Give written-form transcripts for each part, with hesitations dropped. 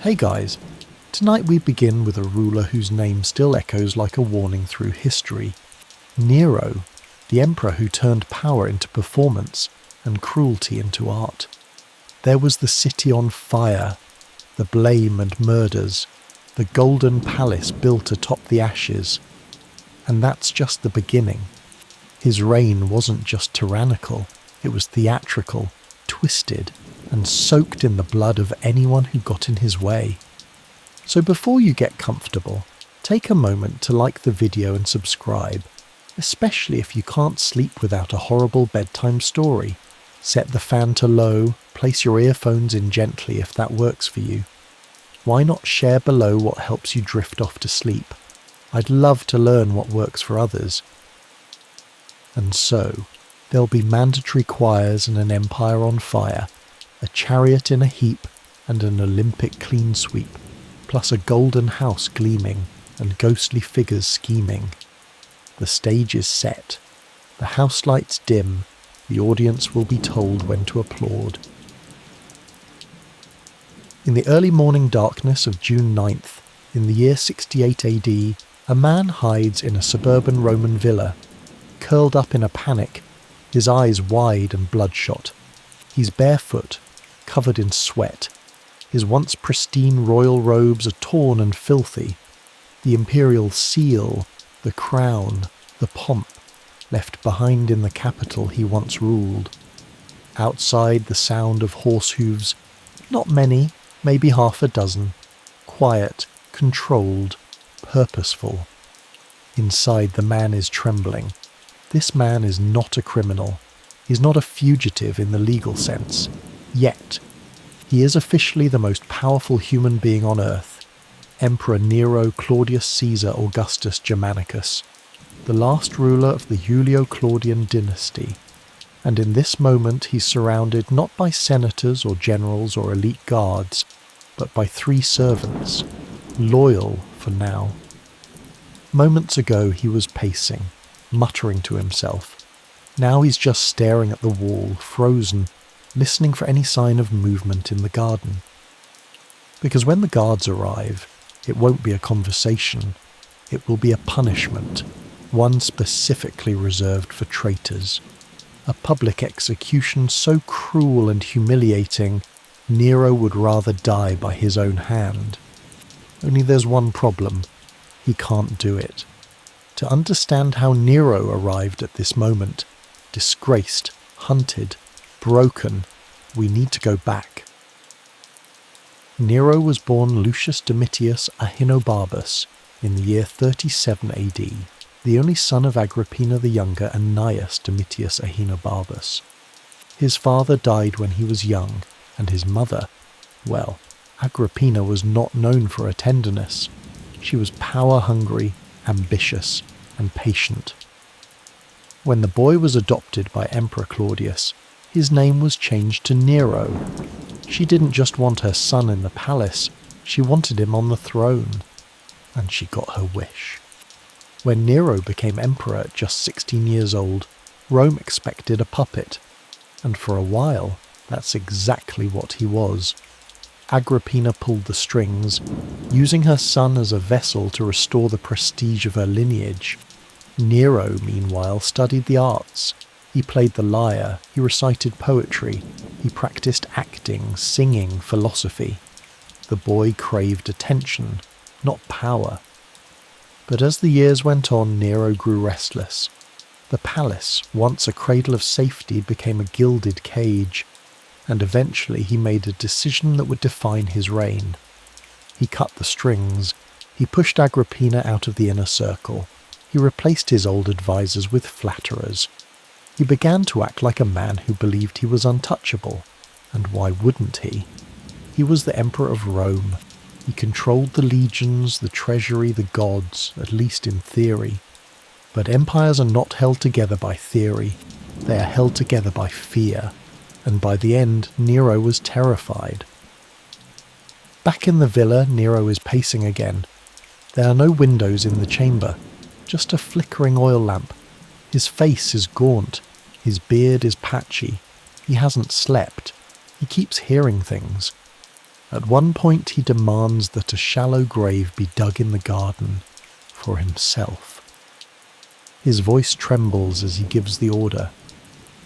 Hey guys, tonight we begin with a ruler whose name still echoes like a warning through history. Nero, the emperor who turned power into performance and cruelty into art. There was the city on fire, the blame and murders, the golden palace built atop the ashes. And that's just the beginning. His reign wasn't just tyrannical, it was theatrical, twisted, and soaked in the blood of anyone who got in his way. So before you get comfortable, take a moment to like the video and subscribe, especially if you can't sleep without a horrible bedtime story. Set the fan to low, place your earphones in gently if that works for you. Why not share below what helps you drift off to sleep? I'd love to learn what works for others. And so, there'll be mandatory choirs and an empire on fire, a chariot in a heap and an Olympic clean sweep, plus a golden house gleaming and ghostly figures scheming. The stage is set, the house lights dim, the audience will be told when to applaud. In the early morning darkness of June 9th, in the year 68 AD, a man hides in a suburban Roman villa, curled up in a panic, his eyes wide and bloodshot. He's barefoot, covered in sweat. His once pristine royal robes are torn and filthy. The imperial seal, the crown, the pomp, left behind in the capital he once ruled. Outside, the sound of horse hooves, not many, maybe half a dozen, quiet, controlled, purposeful. Inside, the man is trembling. This man is not a criminal. He's not a fugitive in the legal sense. Yet, he is officially the most powerful human being on earth, Emperor Nero Claudius Caesar Augustus Germanicus, the last ruler of the Julio-Claudian dynasty. And in this moment he's surrounded not by senators or generals or elite guards, but by 3 servants, loyal for now. Moments ago he was pacing, muttering to himself. Now he's just staring at the wall, frozen, listening for any sign of movement in the garden. Because when the guards arrive, it won't be a conversation, it will be a punishment, one specifically reserved for traitors. A public execution so cruel and humiliating, Nero would rather die by his own hand. Only there's one problem, he can't do it. To understand how Nero arrived at this moment, disgraced, hunted, broken, we need to go back. Nero was born Lucius Domitius Ahenobarbus in the year 37 AD, the only son of Agrippina the Younger and Gnaeus Domitius Ahenobarbus. His father died when he was young, and his mother, well, Agrippina was not known for her tenderness. She was power-hungry, ambitious, and patient. When the boy was adopted by Emperor Claudius, his name was changed to Nero. She didn't just want her son in the palace, she wanted him on the throne. And she got her wish. When Nero became emperor at just 16 years old, Rome expected a puppet. And for a while, that's exactly what he was. Agrippina pulled the strings, using her son as a vessel to restore the prestige of her lineage. Nero, meanwhile, studied the arts. He played the lyre, he recited poetry, he practiced acting, singing, philosophy. The boy craved attention, not power. But as the years went on, Nero grew restless. The palace, once a cradle of safety, became a gilded cage, and eventually he made a decision that would define his reign. He cut the strings, he pushed Agrippina out of the inner circle, he replaced his old advisors with flatterers. He began to act like a man who believed he was untouchable, and why wouldn't he? He was the emperor of Rome. He controlled the legions, the treasury, the gods, at least in theory. But empires are not held together by theory, they are held together by fear, and by the end Nero was terrified. Back in the villa, Nero is pacing again. There are no windows in the chamber, just a flickering oil lamp. His face is gaunt, his beard is patchy, he hasn't slept, he keeps hearing things. At one point he demands that a shallow grave be dug in the garden for himself. His voice trembles as he gives the order.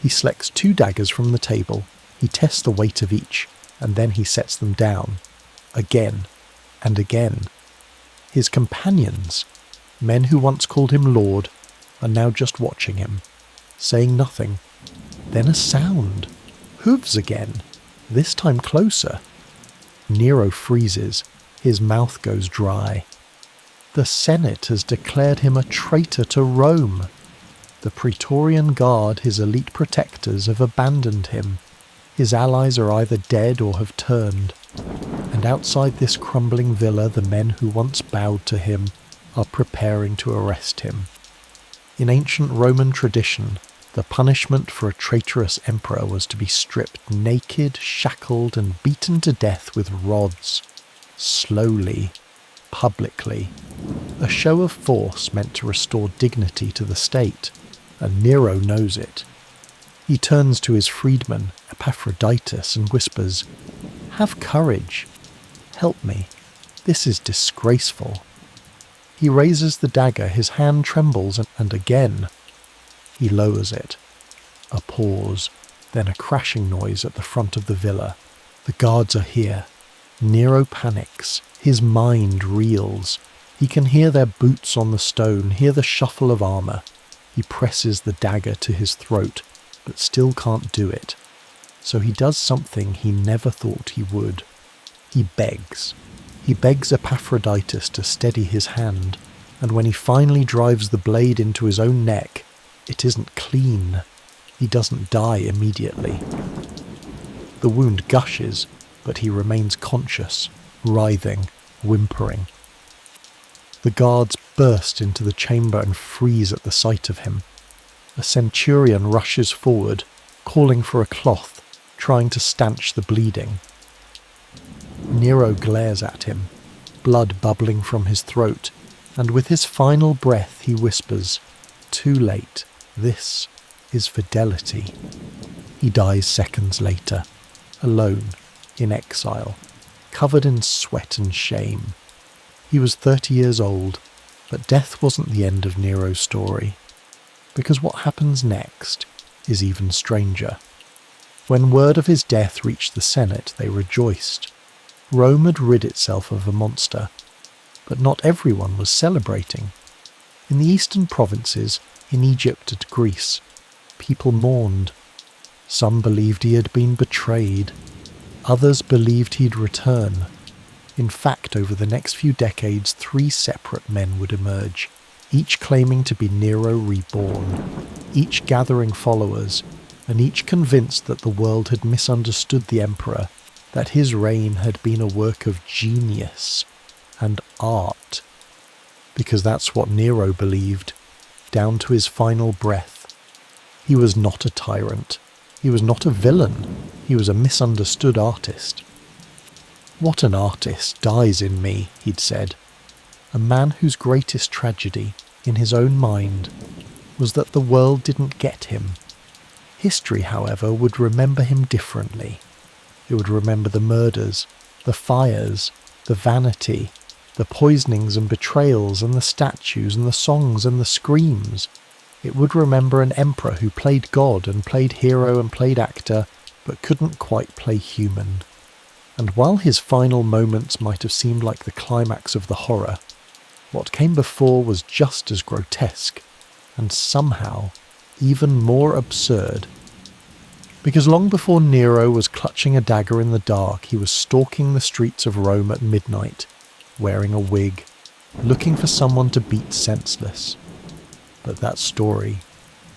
He selects 2 daggers from the table, he tests the weight of each, and then he sets them down, again and again. His companions, men who once called him Lord, are now just watching him, saying nothing. Then a sound. Hooves again, this time closer. Nero freezes, his mouth goes dry. The Senate has declared him a traitor to Rome. The Praetorian Guard, his elite protectors, have abandoned him. His allies are either dead or have turned. And outside this crumbling villa, the men who once bowed to him are preparing to arrest him. In ancient Roman tradition, the punishment for a traitorous emperor was to be stripped naked, shackled, and beaten to death with rods. Slowly, publicly. A show of force meant to restore dignity to the state, and Nero knows it. He turns to his freedman, Epaphroditus, and whispers, "Have courage. Help me. This is disgraceful." He raises the dagger, his hand trembles, and again. He lowers it. A pause, then a crashing noise at the front of the villa. The guards are here. Nero panics. His mind reels. He can hear their boots on the stone, hear the shuffle of armour. He presses the dagger to his throat, but still can't do it. So he does something he never thought he would. He begs. He begs Epaphroditus to steady his hand, and when he finally drives the blade into his own neck, it isn't clean. He doesn't die immediately. The wound gushes, but he remains conscious, writhing, whimpering. The guards burst into the chamber and freeze at the sight of him. A centurion rushes forward, calling for a cloth, trying to stanch the bleeding. Nero glares at him, blood bubbling from his throat, and with his final breath he whispers, "Too late, this is fidelity." He dies seconds later, alone, in exile, covered in sweat and shame. He was 30 years old, but death wasn't the end of Nero's story, because what happens next is even stranger. When word of his death reached the Senate, they rejoiced. Rome had rid itself of a monster, but not everyone was celebrating. In the eastern provinces, in Egypt and Greece, people mourned. Some believed he had been betrayed. Others believed he'd return. In fact, over the next few decades, 3 separate men would emerge, each claiming to be Nero reborn, each gathering followers, and each convinced that the world had misunderstood the emperor, that his reign had been a work of genius and art. Because that's what Nero believed, down to his final breath. He was not a tyrant. He was not a villain. He was a misunderstood artist. "What an artist dies in me," he'd said. A man whose greatest tragedy, in his own mind, was that the world didn't get him. History, however, would remember him differently. It would remember the murders, the fires, the vanity, the poisonings and betrayals and the statues and the songs and the screams. It would remember an emperor who played God and played hero and played actor, but couldn't quite play human. And while his final moments might have seemed like the climax of the horror, what came before was just as grotesque, and somehow even more absurd. Because long before Nero was clutching a dagger in the dark, he was stalking the streets of Rome at midnight, wearing a wig, looking for someone to beat senseless. But that story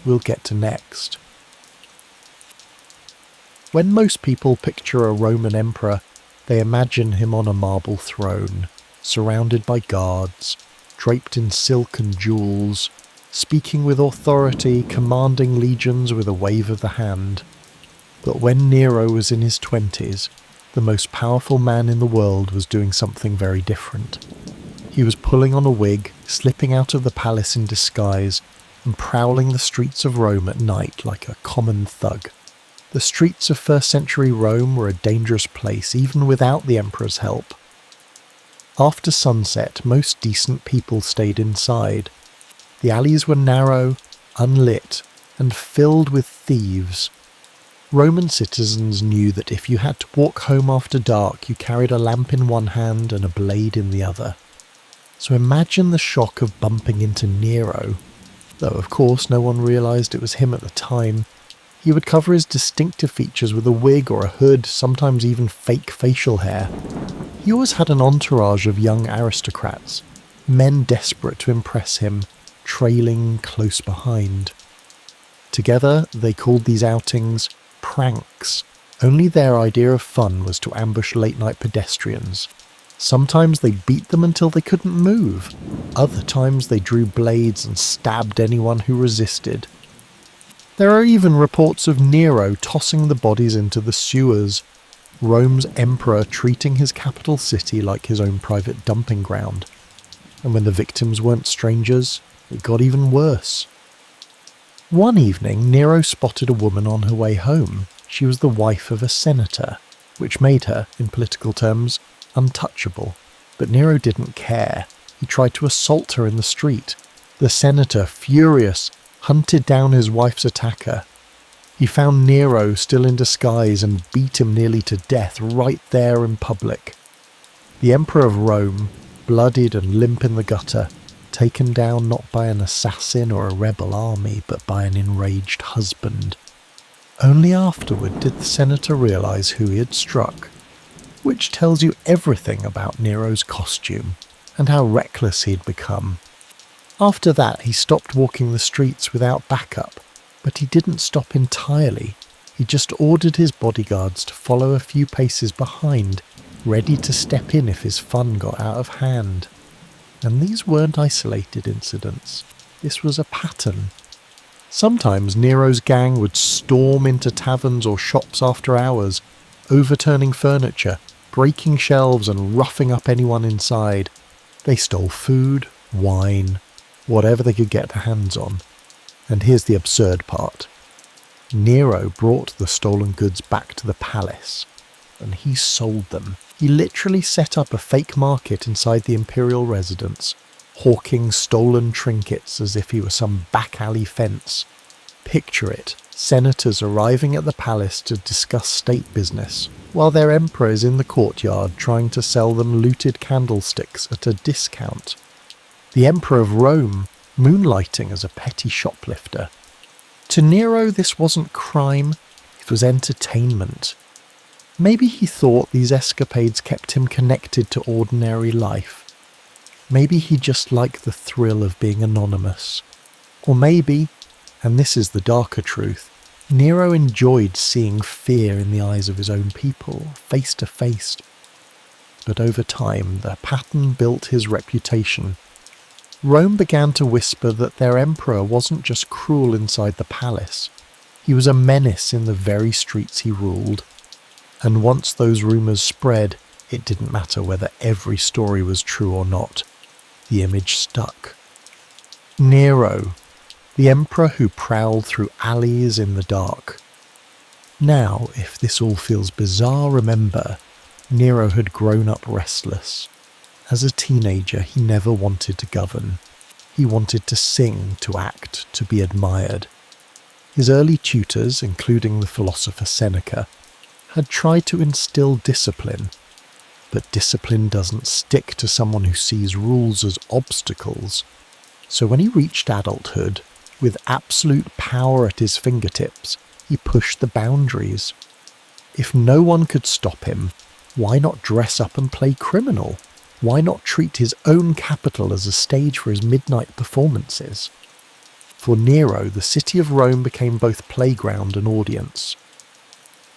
we'll get to next. When most people picture a Roman emperor, they imagine him on a marble throne, surrounded by guards, draped in silk and jewels, speaking with authority, commanding legions with a wave of the hand. But when Nero was in his 20s, the most powerful man in the world was doing something very different. He was pulling on a wig, slipping out of the palace in disguise, and prowling the streets of Rome at night like a common thug. The streets of first-century Rome were a dangerous place even without the emperor's help. After sunset, most decent people stayed inside. The alleys were narrow, unlit, and filled with thieves. Roman citizens knew that if you had to walk home after dark, you carried a lamp in one hand and a blade in the other. So imagine the shock of bumping into Nero. Though of course no one realised it was him at the time. He would cover his distinctive features with a wig or a hood, sometimes even fake facial hair. He always had an entourage of young aristocrats, men desperate to impress him, trailing close behind. Together, they called these outings pranks. Only their idea of fun was to ambush late-night pedestrians. Sometimes they beat them until they couldn't move. Other times they drew blades and stabbed anyone who resisted. There are even reports of Nero tossing the bodies into the sewers, Rome's emperor treating his capital city like his own private dumping ground. And when the victims weren't strangers, it got even worse. One evening, Nero spotted a woman on her way home. She was the wife of a senator, which made her, in political terms, untouchable. But Nero didn't care. He tried to assault her in the street. The senator, furious, hunted down his wife's attacker. He found Nero still in disguise and beat him nearly to death right there in public. The Emperor of Rome, bloodied and limp in the gutter, taken down not by an assassin or a rebel army, but by an enraged husband. Only afterward did the senator realise who he had struck, which tells you everything about Nero's costume and how reckless he'd become. After that, he stopped walking the streets without backup, but he didn't stop entirely. He just ordered his bodyguards to follow a few paces behind, ready to step in if his fun got out of hand. And these weren't isolated incidents. This was a pattern. Sometimes Nero's gang would storm into taverns or shops after hours, overturning furniture, breaking shelves and roughing up anyone inside. They stole food, wine, whatever they could get their hands on. And here's the absurd part. Nero brought the stolen goods back to the palace, and he sold them. He literally set up a fake market inside the imperial residence, hawking stolen trinkets as if he were some back-alley fence. Picture it, senators arriving at the palace to discuss state business, while their emperor is in the courtyard trying to sell them looted candlesticks at a discount. The Emperor of Rome, moonlighting as a petty shoplifter. To Nero, this wasn't crime, it was entertainment. Maybe he thought these escapades kept him connected to ordinary life. Maybe he just liked the thrill of being anonymous. Or maybe, and this is the darker truth, Nero enjoyed seeing fear in the eyes of his own people, face to face. But over time, the pattern built his reputation. Rome began to whisper that their emperor wasn't just cruel inside the palace. He was a menace in the very streets he ruled. And once those rumours spread, it didn't matter whether every story was true or not. The image stuck. Nero, the emperor who prowled through alleys in the dark. Now, if this all feels bizarre, remember, Nero had grown up restless. As a teenager, he never wanted to govern. He wanted to sing, to act, to be admired. His early tutors, including the philosopher Seneca, had tried to instill discipline. But discipline doesn't stick to someone who sees rules as obstacles. So when he reached adulthood, with absolute power at his fingertips, he pushed the boundaries. If no one could stop him, why not dress up and play criminal? Why not treat his own capital as a stage for his midnight performances? For Nero, the city of Rome became both playground and audience.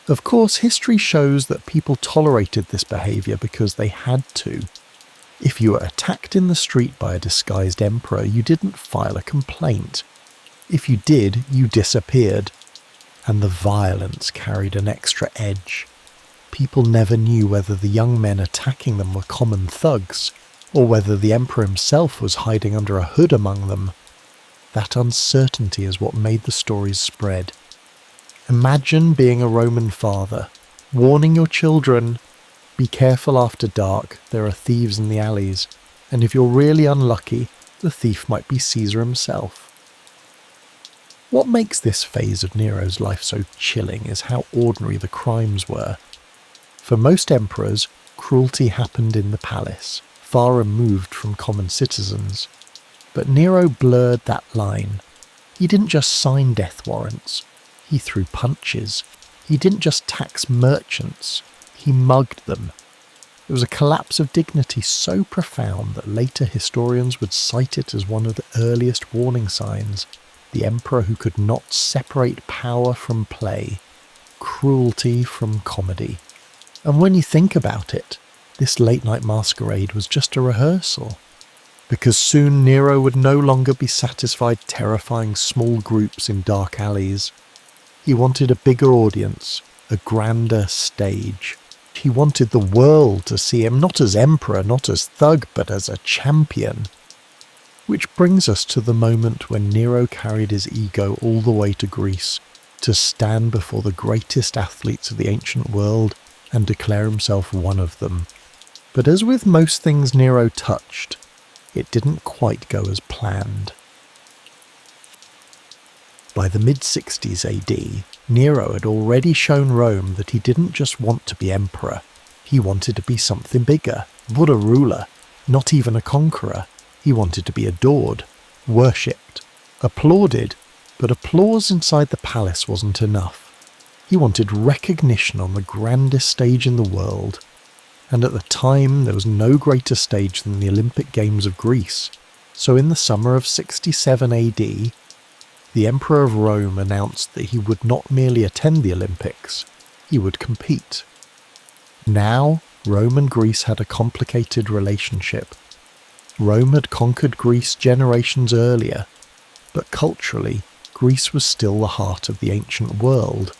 Of course, history shows that people tolerated this behaviour because they had to. If you were attacked in the street by a disguised emperor, you didn't file a complaint. If you did, you disappeared. And the violence carried an extra edge. People never knew whether the young men attacking them were common thugs, or whether the emperor himself was hiding under a hood among them. That uncertainty is what made the stories spread. Imagine being a Roman father, warning your children, be careful after dark, there are thieves in the alleys, and if you're really unlucky, the thief might be Caesar himself. What makes this phase of Nero's life so chilling is how ordinary the crimes were. For most emperors, cruelty happened in the palace, far removed from common citizens. But Nero blurred that line. He didn't just sign death warrants. He threw punches. He didn't just tax merchants. He mugged them. It was a collapse of dignity so profound that later historians would cite it as one of the earliest warning signs. The emperor who could not separate power from play, cruelty from comedy. And when you think about it, this late-night masquerade was just a rehearsal. Because soon Nero would no longer be satisfied terrifying small groups in dark alleys. He wanted a bigger audience, a grander stage. He wanted the world to see him not as emperor, not as thug, but as a champion. Which brings us to the moment when Nero carried his ego all the way to Greece, to stand before the greatest athletes of the ancient world and declare himself one of them. But as with most things Nero touched, it didn't quite go as planned. By the mid-60s AD, Nero had already shown Rome that he didn't just want to be emperor, he wanted to be something bigger, not a ruler, not even a conqueror. He wanted to be adored, worshipped, applauded, but applause inside the palace wasn't enough. He wanted recognition on the grandest stage in the world, and at the time there was no greater stage than the Olympic Games of Greece. So in the summer of 67 AD, the Emperor of Rome announced that he would not merely attend the Olympics, he would compete. Now, Rome and Greece had a complicated relationship. Rome had conquered Greece generations earlier, but culturally, Greece was still the heart of the ancient world.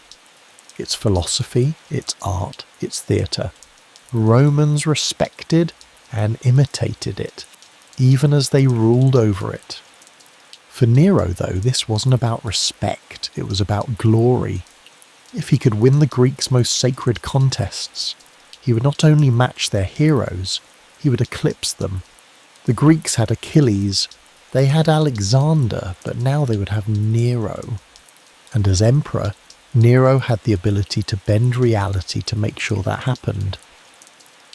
Its philosophy, its art, its theatre. Romans respected and imitated it, even as they ruled over it. For Nero, though, this wasn't about respect, it was about glory. If he could win the Greeks' most sacred contests, he would not only match their heroes, he would eclipse them. The Greeks had Achilles, they had Alexander, but now they would have Nero. And as emperor, Nero had the ability to bend reality to make sure that happened.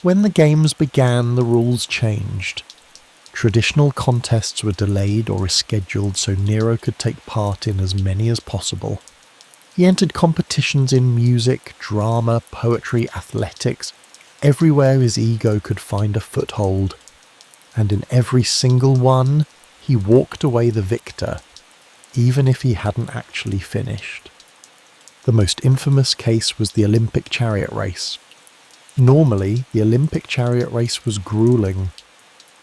When the games began, the rules changed. Traditional contests were delayed or rescheduled so Nero could take part in as many as possible. He entered competitions in music, drama, poetry, athletics, everywhere his ego could find a foothold. And in every single one, he walked away the victor, even if he hadn't actually finished. The most infamous case was the Olympic chariot race. Normally, the Olympic chariot race was grueling.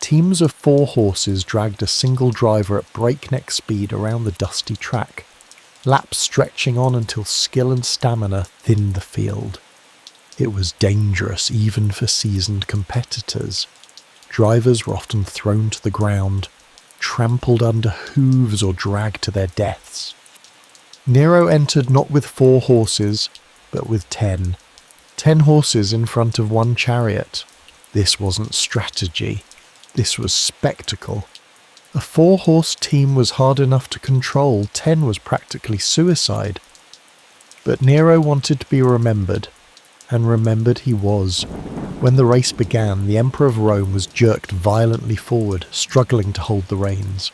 Teams of 4 horses dragged a single driver at breakneck speed around the dusty track, laps stretching on until skill and stamina thinned the field. It was dangerous even for seasoned competitors. Drivers were often thrown to the ground, trampled under hooves or dragged to their deaths. Nero entered not with 4 horses, but with 10. 10 horses in front of 1 chariot. This wasn't strategy. This was spectacle. A 4-horse team was hard enough to control, 10 was practically suicide. But Nero wanted to be remembered, and remembered he was. When the race began, the Emperor of Rome was jerked violently forward, struggling to hold the reins.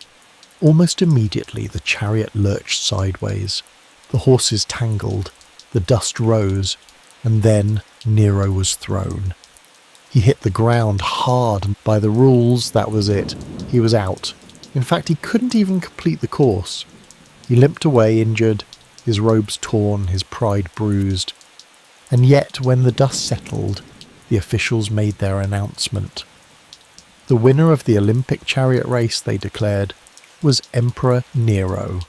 Almost immediately the chariot lurched sideways. The horses tangled, the dust rose, and then Nero was thrown. He hit the ground hard, and by the rules, that was it. He was out. In fact, he couldn't even complete the course. He limped away injured, his robes torn, his pride bruised. And yet, when the dust settled, the officials made their announcement. The winner of the Olympic chariot race, they declared, was Emperor Nero.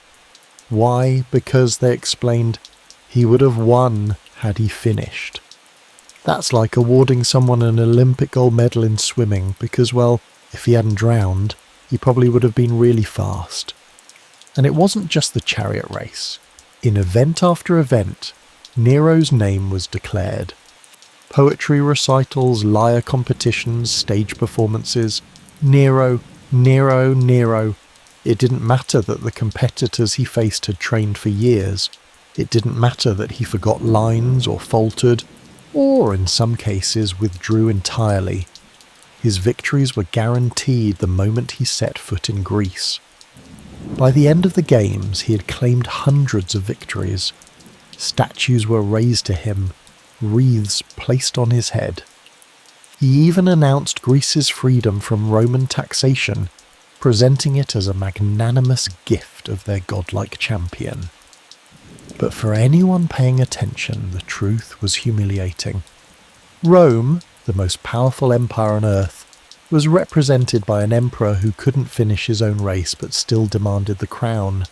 Why? Because, they explained, he would have won had he finished. That's like awarding someone an Olympic gold medal in swimming because, well, if he hadn't drowned, he probably would have been really fast. And it wasn't just the chariot race. In event after event, Nero's name was declared. Poetry recitals, lyre competitions, stage performances. Nero, Nero, Nero. It didn't matter that the competitors he faced had trained for years. It didn't matter that he forgot lines or faltered, or in some cases withdrew entirely. His victories were guaranteed the moment he set foot in Greece. By the end of the games, he had claimed hundreds of victories. Statues were raised to him, wreaths placed on his head. He even announced Greece's freedom from Roman taxation, presenting it as a magnanimous gift of their godlike champion. But for anyone paying attention, the truth was humiliating. Rome, the most powerful empire on earth, was represented by an emperor who couldn't finish his own race but still demanded the crown.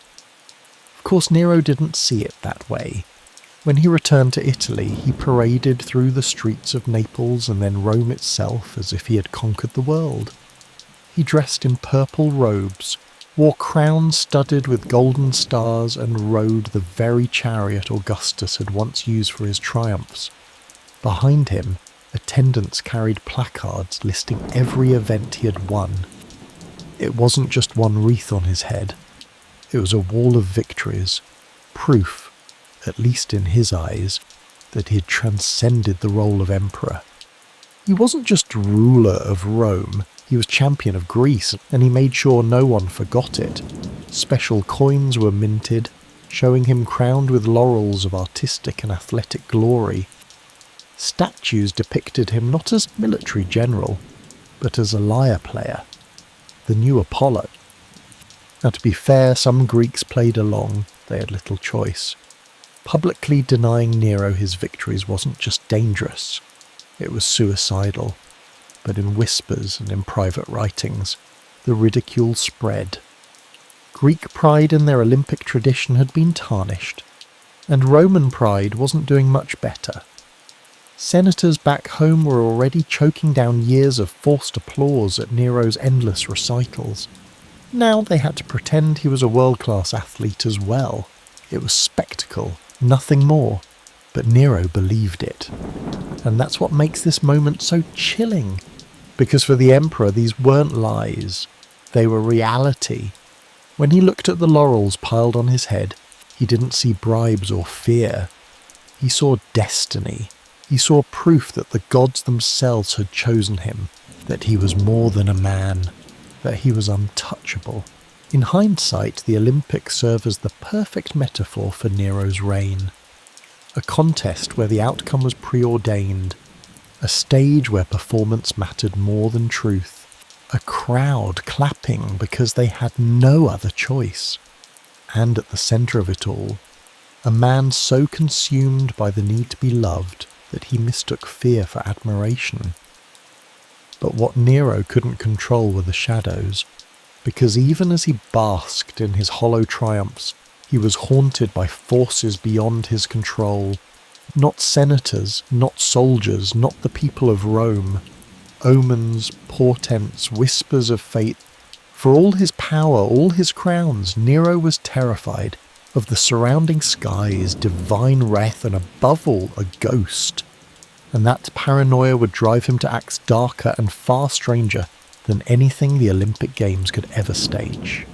Of course, Nero didn't see it that way. When he returned to Italy, he paraded through the streets of Naples and then Rome itself as if he had conquered the world. He dressed in purple robes, wore crowns studded with golden stars, and rode the very chariot Augustus had once used for his triumphs. Behind him, attendants carried placards listing every event he had won. It wasn't just one wreath on his head. It was a wall of victories, proof, at least in his eyes, that he had transcended the role of emperor. He wasn't just ruler of Rome, he was champion of Greece, and he made sure no one forgot it. Special coins were minted, showing him crowned with laurels of artistic and athletic glory. Statues depicted him not as military general, but as a lyre player, the new Apollo. Now, to be fair, some Greeks played along, they had little choice. Publicly denying Nero his victories wasn't just dangerous, it was suicidal. But in whispers and in private writings, the ridicule spread. Greek pride in their Olympic tradition had been tarnished, and Roman pride wasn't doing much better. Senators back home were already choking down years of forced applause at Nero's endless recitals. Now they had to pretend he was a world-class athlete as well. It was spectacle, nothing more. But Nero believed it. And that's what makes this moment so chilling. Because for the emperor, these weren't lies. They were reality. When he looked at the laurels piled on his head, he didn't see bribes or fear. He saw destiny. He saw proof that the gods themselves had chosen him, that he was more than a man, that he was untouchable. In hindsight, the Olympics serve as the perfect metaphor for Nero's reign. A contest where the outcome was preordained, a stage where performance mattered more than truth, a crowd clapping because they had no other choice, and at the centre of it all, a man so consumed by the need to be loved that he mistook fear for admiration. But what Nero couldn't control were the shadows, because even as he basked in his hollow triumphs, he was haunted by forces beyond his control. Not senators, not soldiers, not the people of Rome. Omens, portents, whispers of fate. For all his power, all his crowns, Nero was terrified of the surrounding skies, divine wrath, and above all, a ghost. And that paranoia would drive him to acts darker and far stranger than anything the Olympic Games could ever stage.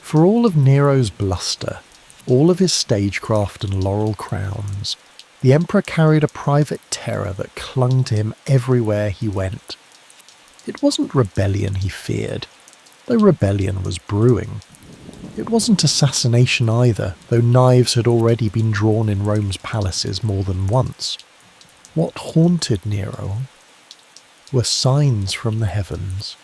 For all of Nero's bluster, all of his stagecraft and laurel crowns, the emperor carried a private terror that clung to him everywhere he went. It wasn't rebellion he feared, though rebellion was brewing. It wasn't assassination either, though knives had already been drawn in Rome's palaces more than once. What haunted Nero were signs from the heavens.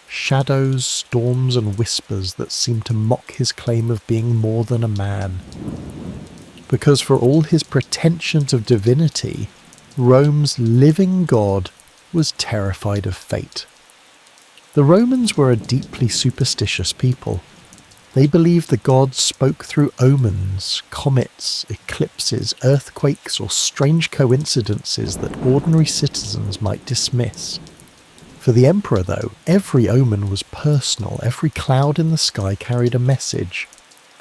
Shadows, storms and whispers that seemed to mock his claim of being more than a man. Because for all his pretensions of divinity, Rome's living god was terrified of fate. The Romans were a deeply superstitious people. They believed the gods spoke through omens, comets, eclipses, earthquakes, or strange coincidences that ordinary citizens might dismiss. For the emperor, though, every omen was personal, every cloud in the sky carried a message,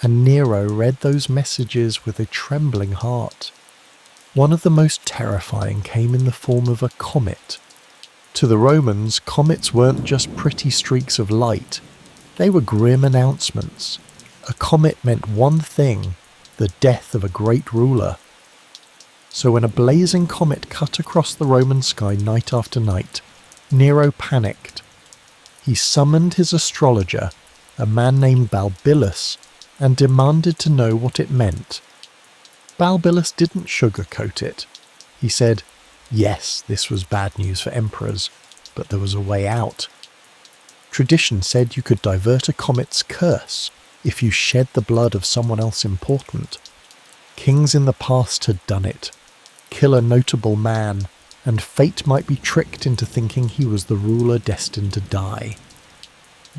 and Nero read those messages with a trembling heart. One of the most terrifying came in the form of a comet. To the Romans, comets weren't just pretty streaks of light, they were grim announcements. A comet meant one thing: the death of a great ruler. So when a blazing comet cut across the Roman sky night after night, Nero panicked. He summoned his astrologer, a man named Balbillus, and demanded to know what it meant. Balbillus didn't sugarcoat it. He said, yes, this was bad news for emperors, but there was a way out. Tradition said you could divert a comet's curse if you shed the blood of someone else important. Kings in the past had done it. Kill a notable man, and fate might be tricked into thinking he was the ruler destined to die.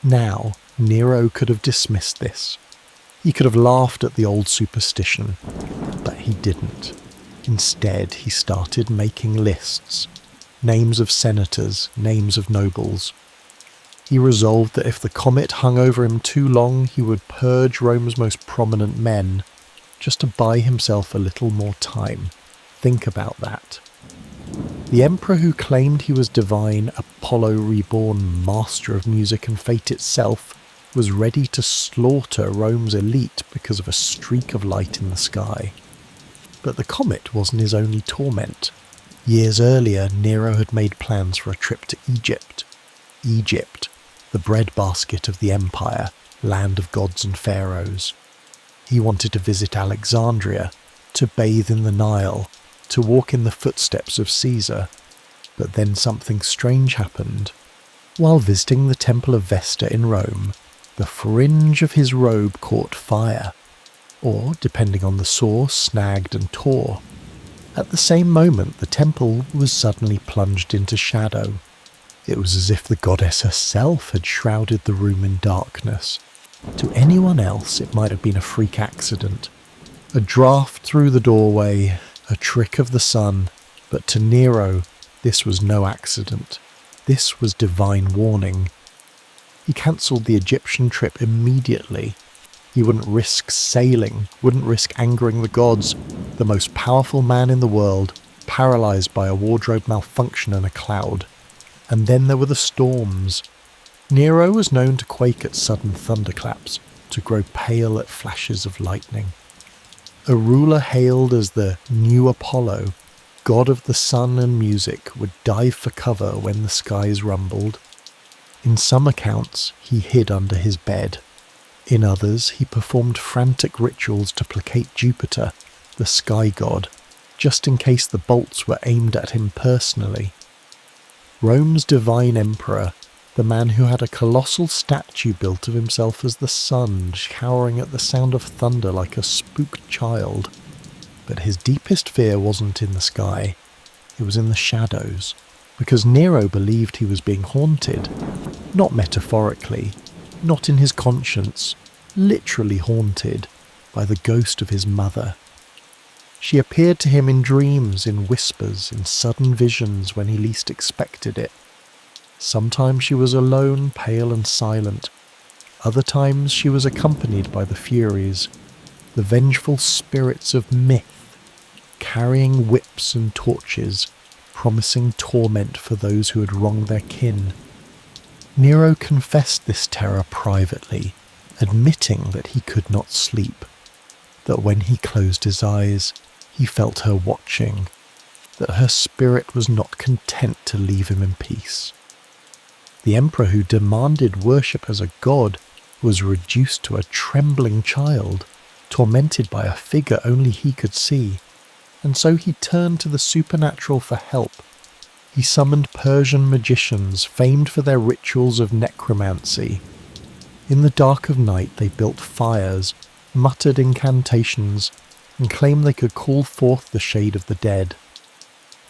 Now, Nero could have dismissed this. He could have laughed at the old superstition, but he didn't. Instead, he started making lists. Names of senators, names of nobles. He resolved that if the comet hung over him too long, he would purge Rome's most prominent men, just to buy himself a little more time. Think about that. The emperor who claimed he was divine, Apollo reborn, master of music and fate itself, was ready to slaughter Rome's elite because of a streak of light in the sky. But the comet wasn't his only torment. Years earlier, Nero had made plans for a trip to Egypt. Egypt, the breadbasket of the empire, land of gods and pharaohs. He wanted to visit Alexandria, to bathe in the Nile, to walk in the footsteps of Caesar. But then something strange happened. While visiting the Temple of Vesta in Rome, the fringe of his robe caught fire, or, depending on the source, snagged and tore. At the same moment, the temple was suddenly plunged into shadow. It was as if the goddess herself had shrouded the room in darkness. To anyone else, it might have been a freak accident. A draft through the doorway, a trick of the sun, but to Nero, this was no accident. This was divine warning. He cancelled the Egyptian trip immediately. He wouldn't risk sailing, wouldn't risk angering the gods, the most powerful man in the world, paralysed by a wardrobe malfunction and a cloud. And then there were the storms. Nero was known to quake at sudden thunderclaps, to grow pale at flashes of lightning. A ruler hailed as the new Apollo, god of the sun and music, would dive for cover when the skies rumbled. In some accounts, he hid under his bed. In others, he performed frantic rituals to placate Jupiter, the sky god, just in case the bolts were aimed at him personally. Rome's divine emperor, the man who had a colossal statue built of himself as the sun, cowering at the sound of thunder like a spooked child. But his deepest fear wasn't in the sky, it was in the shadows, because Nero believed he was being haunted, not metaphorically, not in his conscience, literally haunted by the ghost of his mother. She appeared to him in dreams, in whispers, in sudden visions when he least expected it. Sometimes she was alone, pale and silent. Other times she was accompanied by the Furies, the vengeful spirits of myth, carrying whips and torches, promising torment for those who had wronged their kin. Nero confessed this terror privately, admitting that he could not sleep, that when he closed his eyes, he felt her watching, that her spirit was not content to leave him in peace. The emperor who demanded worship as a god was reduced to a trembling child, tormented by a figure only he could see, and so he turned to the supernatural for help. He summoned Persian magicians famed for their rituals of necromancy. In the dark of night they built fires, muttered incantations, and claimed they could call forth the shade of the dead.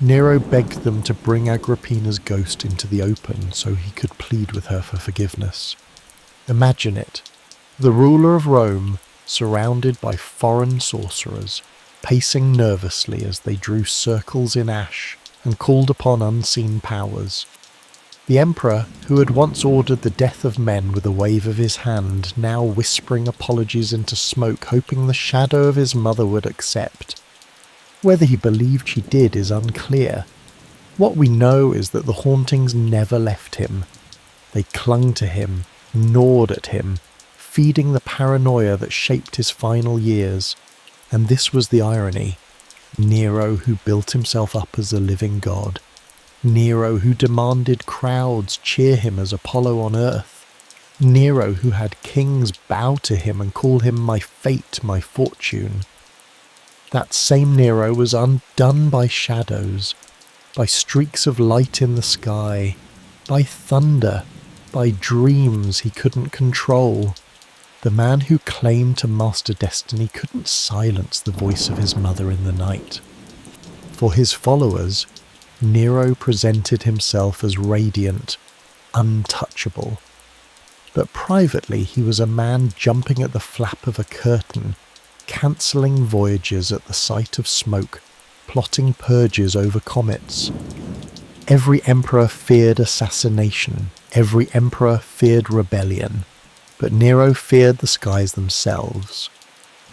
Nero begged them to bring Agrippina's ghost into the open so he could plead with her for forgiveness. Imagine it, the ruler of Rome, surrounded by foreign sorcerers, pacing nervously as they drew circles in ash and called upon unseen powers. The emperor, who had once ordered the death of men with a wave of his hand, now whispering apologies into smoke, hoping the shadow of his mother would accept. Whether he believed she did is unclear. What we know is that the hauntings never left him. They clung to him, gnawed at him, feeding the paranoia that shaped his final years. And this was the irony. Nero, who built himself up as a living god. Nero, who demanded crowds cheer him as Apollo on earth. Nero, who had kings bow to him and call him my fate, my fortune. That same Nero was undone by shadows, by streaks of light in the sky, by thunder, by dreams he couldn't control. The man who claimed to master destiny couldn't silence the voice of his mother in the night. For his followers, Nero presented himself as radiant, untouchable. But privately he was a man jumping at the flap of a curtain, cancelling voyages at the sight of smoke, plotting purges over comets. Every emperor feared assassination, every emperor feared rebellion, but Nero feared the skies themselves.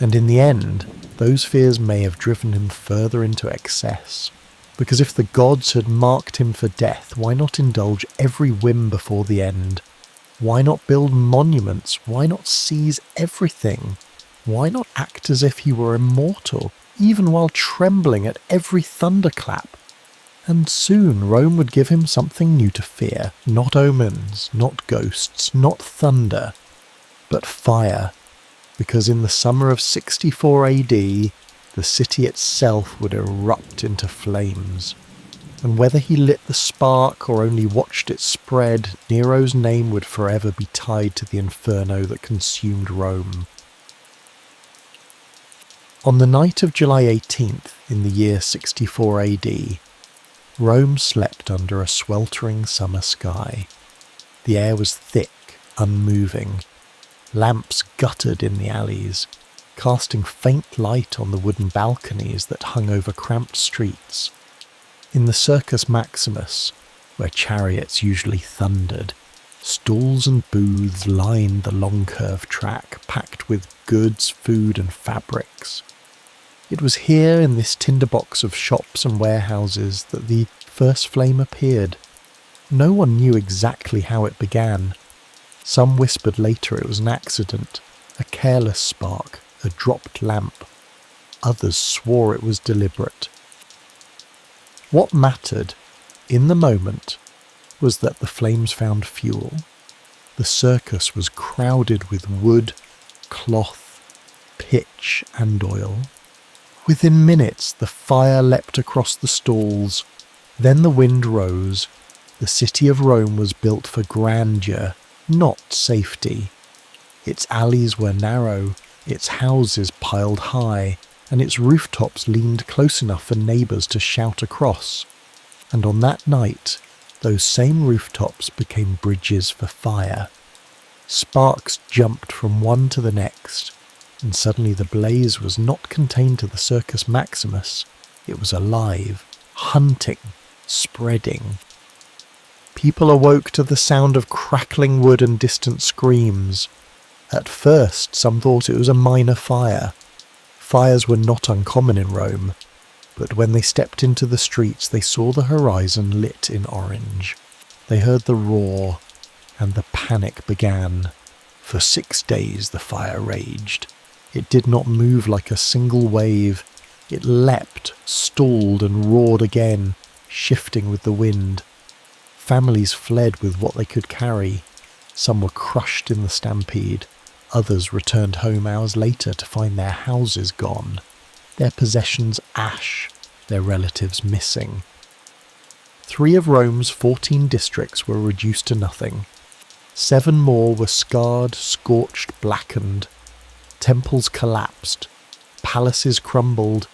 And in the end, those fears may have driven him further into excess. Because if the gods had marked him for death, why not indulge every whim before the end? Why not build monuments? Why not seize everything? Why not act as if he were immortal, even while trembling at every thunderclap? And soon Rome would give him something new to fear. Not omens, not ghosts, not thunder, but fire. Because in the summer of 64 AD, the city itself would erupt into flames. And whether he lit the spark or only watched it spread, Nero's name would forever be tied to the inferno that consumed Rome. On the night of July 18th, in the year 64 AD, Rome slept under a sweltering summer sky. The air was thick, unmoving. Lamps guttered in the alleys, casting faint light on the wooden balconies that hung over cramped streets. In the Circus Maximus, where chariots usually thundered, stalls and booths lined the long curved track, packed with goods, food and fabrics. It was here, in this tinderbox of shops and warehouses, that the first flame appeared. No one knew exactly how it began. Some whispered later it was an accident, a careless spark, a dropped lamp. Others swore it was deliberate. What mattered, in the moment, was that the flames found fuel. The circus was crowded with wood, cloth, pitch and oil. Within minutes the fire leapt across the stalls. Then the wind rose. The city of Rome was built for grandeur, not safety. Its alleys were narrow, its houses piled high, and its rooftops leaned close enough for neighbours to shout across. And on that night, those same rooftops became bridges for fire. Sparks jumped from one to the next, and suddenly the blaze was not contained to the Circus Maximus. It was alive, hunting, spreading. People awoke to the sound of crackling wood and distant screams. At first, some thought it was a minor fire. Fires were not uncommon in Rome, but when they stepped into the streets they saw the horizon lit in orange. They heard the roar, and the panic began. For 6 days the fire raged. It did not move like a single wave. It leapt, stalled and roared again, shifting with the wind. Families fled with what they could carry. Some were crushed in the stampede. Others returned home hours later to find their houses gone, their possessions ash, their relatives missing. 3 of Rome's 14 districts were reduced to nothing. 7 more were scarred, scorched, blackened. Temples collapsed, palaces crumbled,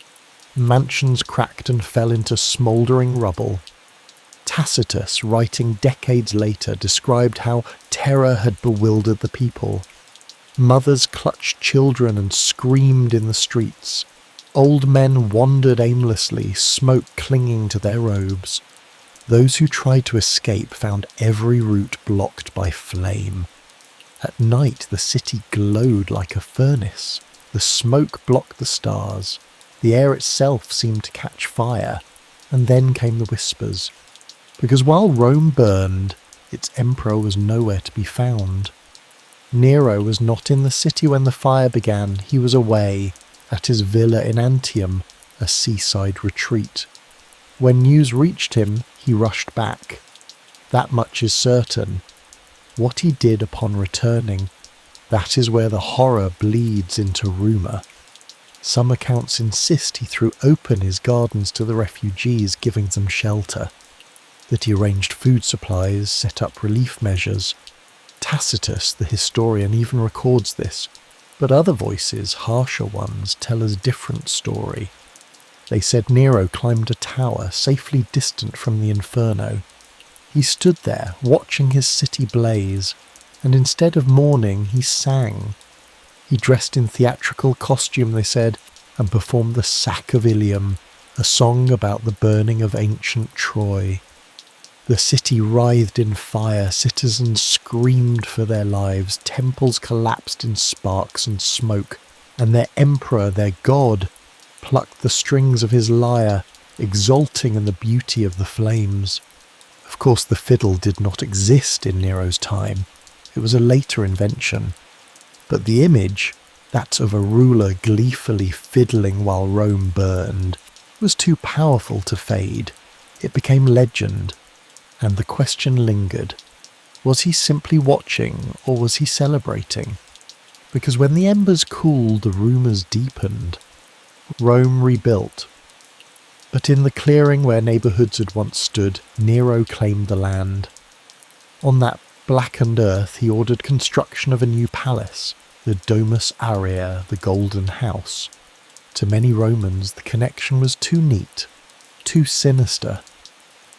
mansions cracked and fell into smouldering rubble. Tacitus, writing decades later, described how terror had bewildered the people. Mothers clutched children and screamed in the streets. Old men wandered aimlessly, smoke clinging to their robes. Those who tried to escape found every route blocked by flame. At night the city glowed like a furnace. The smoke blocked the stars. The air itself seemed to catch fire. And then came the whispers. Because while Rome burned, its emperor was nowhere to be found. Nero was not in the city when the fire began. He was away, at his villa in Antium, a seaside retreat. When news reached him, he rushed back. That much is certain. What he did upon returning, that is where the horror bleeds into rumour. Some accounts insist he threw open his gardens to the refugees, giving them shelter, that he arranged food supplies, set up relief measures. Tacitus, the historian, even records this, but other voices, harsher ones, tell us a different story. They said Nero climbed a tower, safely distant from the inferno. He stood there, watching his city blaze, and instead of mourning, he sang. He dressed in theatrical costume, they said, and performed the Sack of Ilium, a song about the burning of ancient Troy. The city writhed in fire, citizens screamed for their lives, temples collapsed in sparks and smoke, and their emperor, their god, plucked the strings of his lyre, exulting in the beauty of the flames. Of course, the fiddle did not exist in Nero's time. It was a later invention. But the image, that of a ruler gleefully fiddling while Rome burned, was too powerful to fade. It became legend, and the question lingered. Was he simply watching, or was he celebrating? Because when the embers cooled, the rumours deepened. Rome rebuilt. But in the clearing where neighbourhoods had once stood, Nero claimed the land. On that blackened earth he ordered construction of a new palace, the Domus Aurea, the Golden House. To many Romans the connection was too neat, too sinister.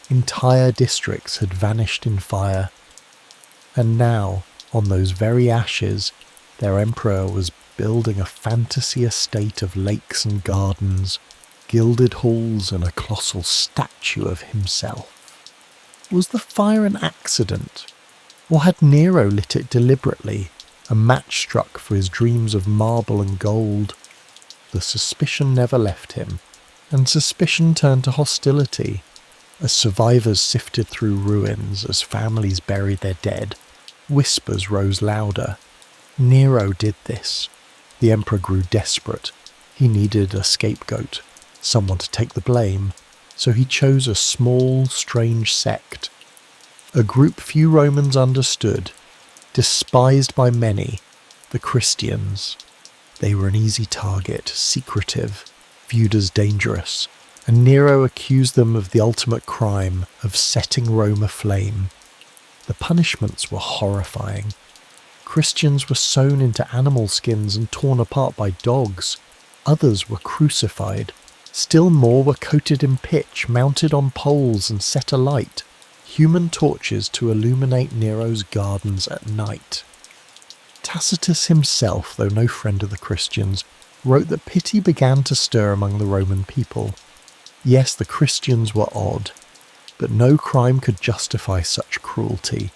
Entire districts had vanished in fire. And now, on those very ashes, their emperor was building a fantasy estate of lakes and gardens, gilded halls and a colossal statue of himself. Was the fire an accident? Or had Nero lit it deliberately, a match struck for his dreams of marble and gold? The suspicion never left him, and suspicion turned to hostility. As survivors sifted through ruins, as families buried their dead, whispers rose louder. Nero did this. The emperor grew desperate. He needed a scapegoat, someone to take the blame, so he chose a small, strange sect. A group few Romans understood, despised by many, the Christians. They were an easy target, secretive, viewed as dangerous, and Nero accused them of the ultimate crime, of setting Rome aflame. The punishments were horrifying. Christians were sewn into animal skins and torn apart by dogs. Others were crucified. Still more were coated in pitch, mounted on poles and set alight, human torches to illuminate Nero's gardens at night. Tacitus himself, though no friend of the Christians, wrote that pity began to stir among the Roman people. Yes, the Christians were odd, but no crime could justify such cruelty.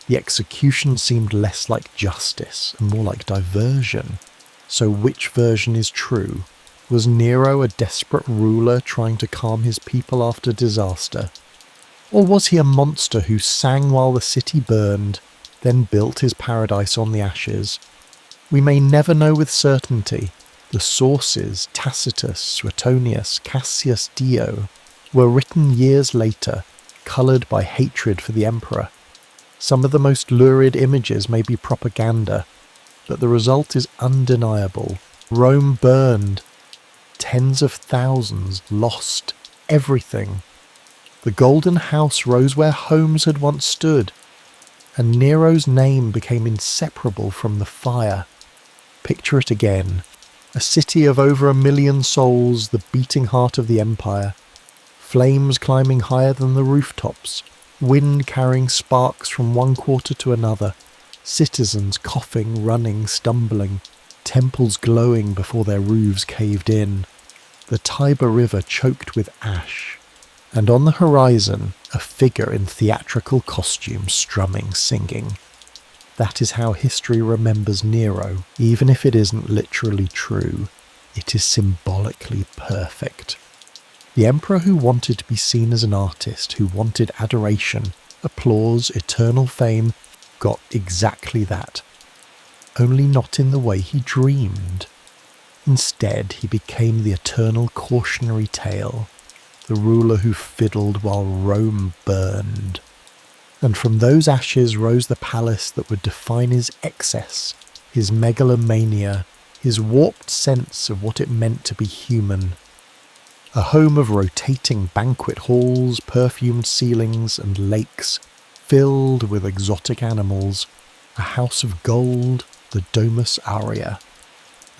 The execution seemed less like justice and more like diversion. So which version is true? Was Nero a desperate ruler trying to calm his people after disaster? Or was he a monster who sang while the city burned, then built his paradise on the ashes? We may never know with certainty. The sources, Tacitus, Suetonius, Cassius Dio, were written years later, coloured by hatred for the emperor. Some of the most lurid images may be propaganda, but the result is undeniable. Rome burned. Tens of thousands lost everything. The Golden House rose where homes had once stood, and Nero's name became inseparable from the fire. Picture it again. A city of over 1 million souls, the beating heart of the empire. Flames climbing higher than the rooftops. Wind carrying sparks from one quarter to another. Citizens coughing, running, stumbling. Temples glowing before their roofs caved in. The Tiber River choked with ash. and on the horizon a figure in theatrical costume strumming, singing. That is how history remembers Nero, even if it isn't literally true. It is symbolically perfect. The emperor who wanted to be seen as an artist, who wanted adoration, applause, eternal fame, got exactly that. Only not in the way he dreamed. Instead, he became the eternal cautionary tale, the ruler who fiddled while Rome burned. And from those ashes rose the palace that would define his excess, his megalomania, his warped sense of what it meant to be human. A home of rotating banquet halls, perfumed ceilings, and lakes filled with exotic animals, a house of gold, the Domus Aurea.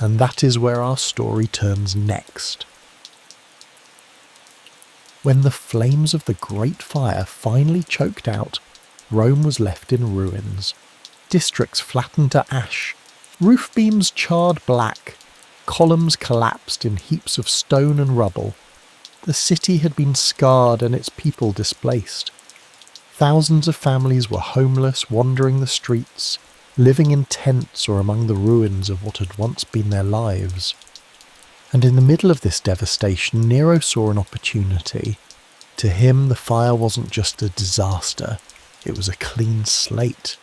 And that is where our story turns next. When the flames of the Great Fire finally choked out, Rome was left in ruins. Districts flattened to ash, roof beams charred black, columns collapsed in heaps of stone and rubble. The city had been scarred and its people displaced. Thousands of families were homeless, wandering the streets, living in tents or among the ruins of what had once been their lives. And in the middle of this devastation, Nero saw an opportunity. To him, the fire wasn't just a disaster, it was a clean slate.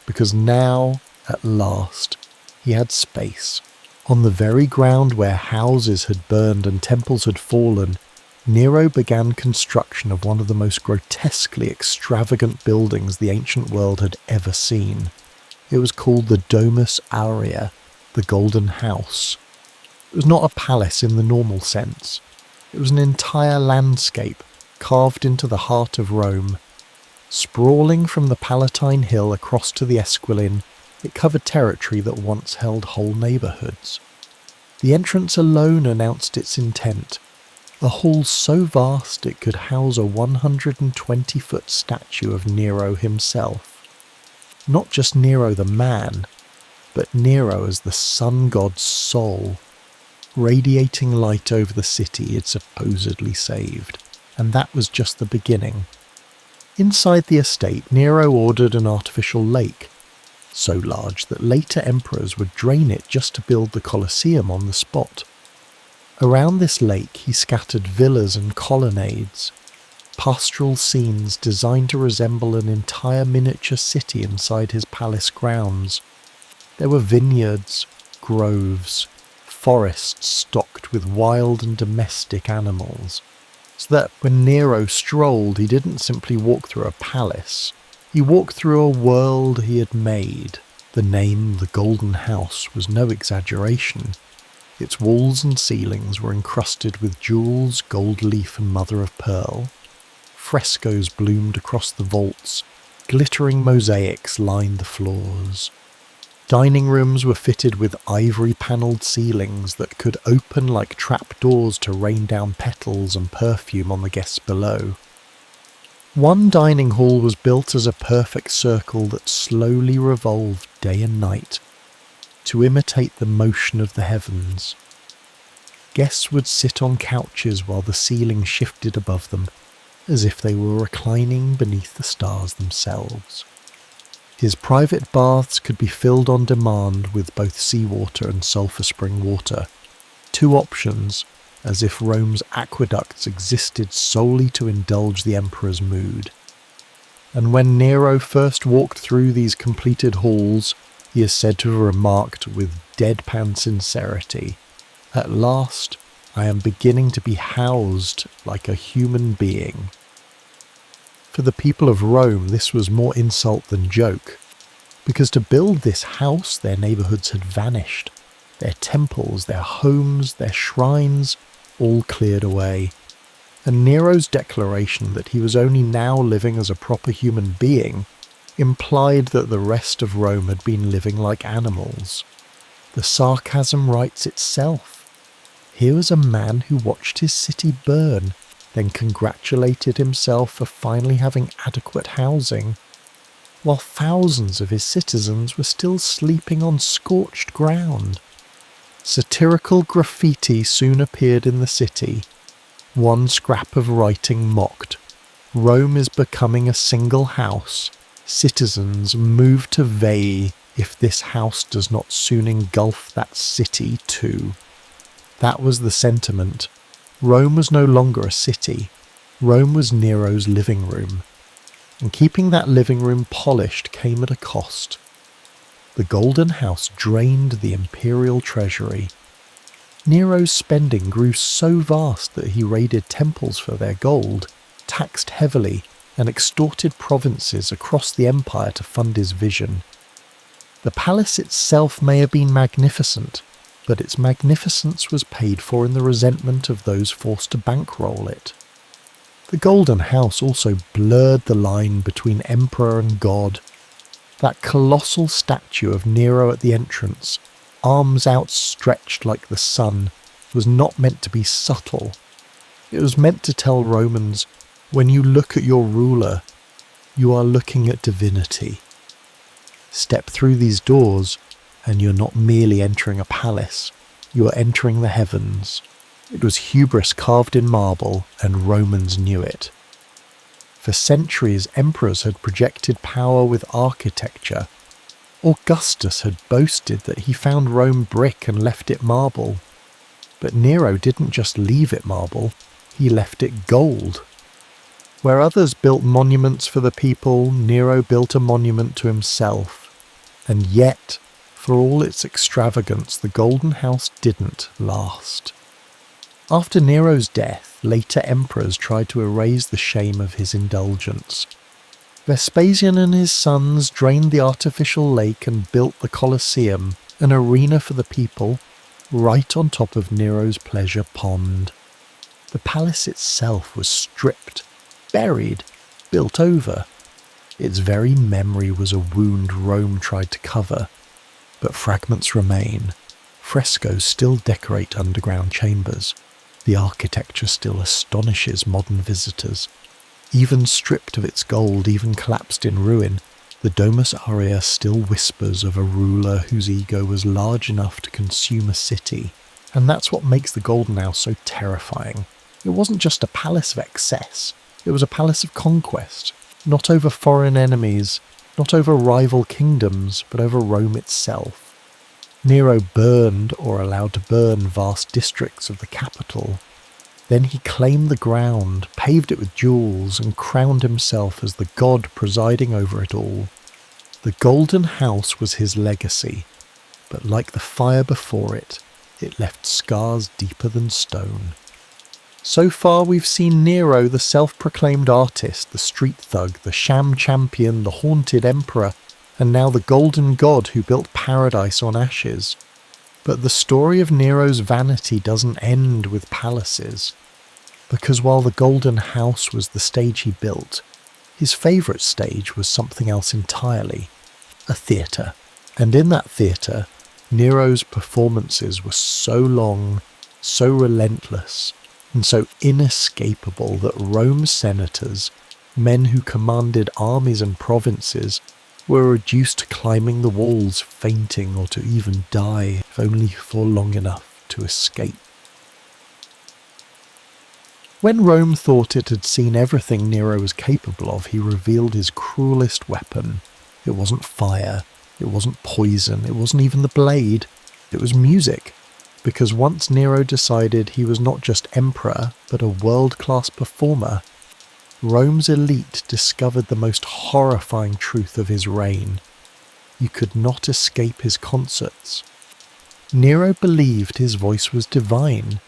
Because now, at last, he had space. On the very ground where houses had burned and temples had fallen, Nero began construction of one of the most grotesquely extravagant buildings the ancient world had ever seen. It was called the Domus Aurea, the Golden House. It was not a palace in the normal sense. It was an entire landscape carved into the heart of Rome. Sprawling from the Palatine Hill across to the Esquiline, it covered territory that once held whole neighbourhoods. The entrance alone announced its intent. A hall so vast it could house a 120-foot statue of Nero himself. Not just Nero the man, but Nero as the sun god's soul, radiating light over the city it supposedly saved. And that was just the beginning. Inside the estate, Nero ordered an artificial lake, so large that later emperors would drain it just to build the Colosseum on the spot. Around this lake he scattered villas and colonnades, pastoral scenes designed to resemble an entire miniature city inside his palace grounds. There were vineyards, groves, forests stocked with wild and domestic animals, so that when Nero strolled he didn't simply walk through a palace, he walked through a world he had made. The name the Golden House was no exaggeration. Its walls and ceilings were encrusted with jewels, gold leaf and mother of pearl. Frescoes bloomed across the vaults, glittering mosaics lined the floors. Dining rooms were fitted with ivory-panelled ceilings that could open like trapdoors to rain down petals and perfume on the guests below. One dining hall was built as a perfect circle that slowly revolved day and night, to imitate the motion of the heavens. Guests would sit on couches while the ceiling shifted above them, as if they were reclining beneath the stars themselves. His private baths could be filled on demand with both seawater and sulphur spring water, two options, as if Rome's aqueducts existed solely to indulge the emperor's mood. And when Nero first walked through these completed halls, he is said to have remarked with deadpan sincerity, "At last, I am beginning to be housed like a human being." For the people of Rome, this was more insult than joke, because to build this house, their neighbourhoods had vanished, their temples, their homes, their shrines, all cleared away. And Nero's declaration that he was only now living as a proper human being implied that the rest of Rome had been living like animals. The sarcasm writes itself. Here was a man who watched his city burn, then congratulated himself for finally having adequate housing, while thousands of his citizens were still sleeping on scorched ground. Satirical graffiti soon appeared in the city. One scrap of writing mocked. Rome is becoming a single house. Citizens move to Veii if this house does not soon engulf that city too. That was the sentiment. Rome was no longer a city. Rome was Nero's living room. And keeping that living room polished came at a cost. The Golden House drained the imperial treasury. Nero's spending grew so vast that he raided temples for their gold, taxed heavily, and extorted provinces across the empire to fund his vision. The palace itself may have been magnificent, but its magnificence was paid for in the resentment of those forced to bankroll it. The Golden House also blurred the line between emperor and god. That colossal statue of Nero at the entrance, arms outstretched like the sun, was not meant to be subtle. It was meant to tell Romans, when you look at your ruler, you are looking at divinity. Step through these doors, and you're not merely entering a palace, you are entering the heavens. It was hubris carved in marble, and Romans knew it. For centuries, emperors had projected power with architecture. Augustus had boasted that he found Rome brick and left it marble. But Nero didn't just leave it marble, he left it gold. Where others built monuments for the people, Nero built a monument to himself. And yet, for all its extravagance, the Golden House didn't last. After Nero's death, later emperors tried to erase the shame of his indulgence. Vespasian and his sons drained the artificial lake and built the Colosseum, an arena for the people, right on top of Nero's pleasure pond. The palace itself was stripped, buried, built over. Its very memory was a wound Rome tried to cover, but fragments remain. Frescoes still decorate underground chambers. The architecture still astonishes modern visitors. Even stripped of its gold, even collapsed in ruin, the Domus Aurea still whispers of a ruler whose ego was large enough to consume a city. And that's what makes the Golden House so terrifying. It wasn't just a palace of excess. It was a palace of conquest, not over foreign enemies, not over rival kingdoms, but over Rome itself. Nero burned, or allowed to burn, vast districts of the capital. Then he claimed the ground, paved it with jewels, and crowned himself as the god presiding over it all. The Golden House was his legacy, but like the fire before it, it left scars deeper than stone. So far we've seen Nero, the self-proclaimed artist, the street thug, the sham champion, the haunted emperor, and now the golden god who built paradise on ashes. But the story of Nero's vanity doesn't end with palaces. Because while the Golden House was the stage he built, his favourite stage was something else entirely, a theatre. And in that theatre, Nero's performances were so long, so relentless, and so inescapable that Rome's senators, men who commanded armies and provinces, were reduced to climbing the walls, fainting, or to even die, if only for long enough to escape. When Rome thought it had seen everything Nero was capable of, he revealed his cruelest weapon. It wasn't fire, it wasn't poison, it wasn't even the blade, it was music. Because once Nero decided he was not just emperor, but a world-class performer, Rome's elite discovered the most horrifying truth of his reign. You could not escape his concerts. Nero believed his voice was divine.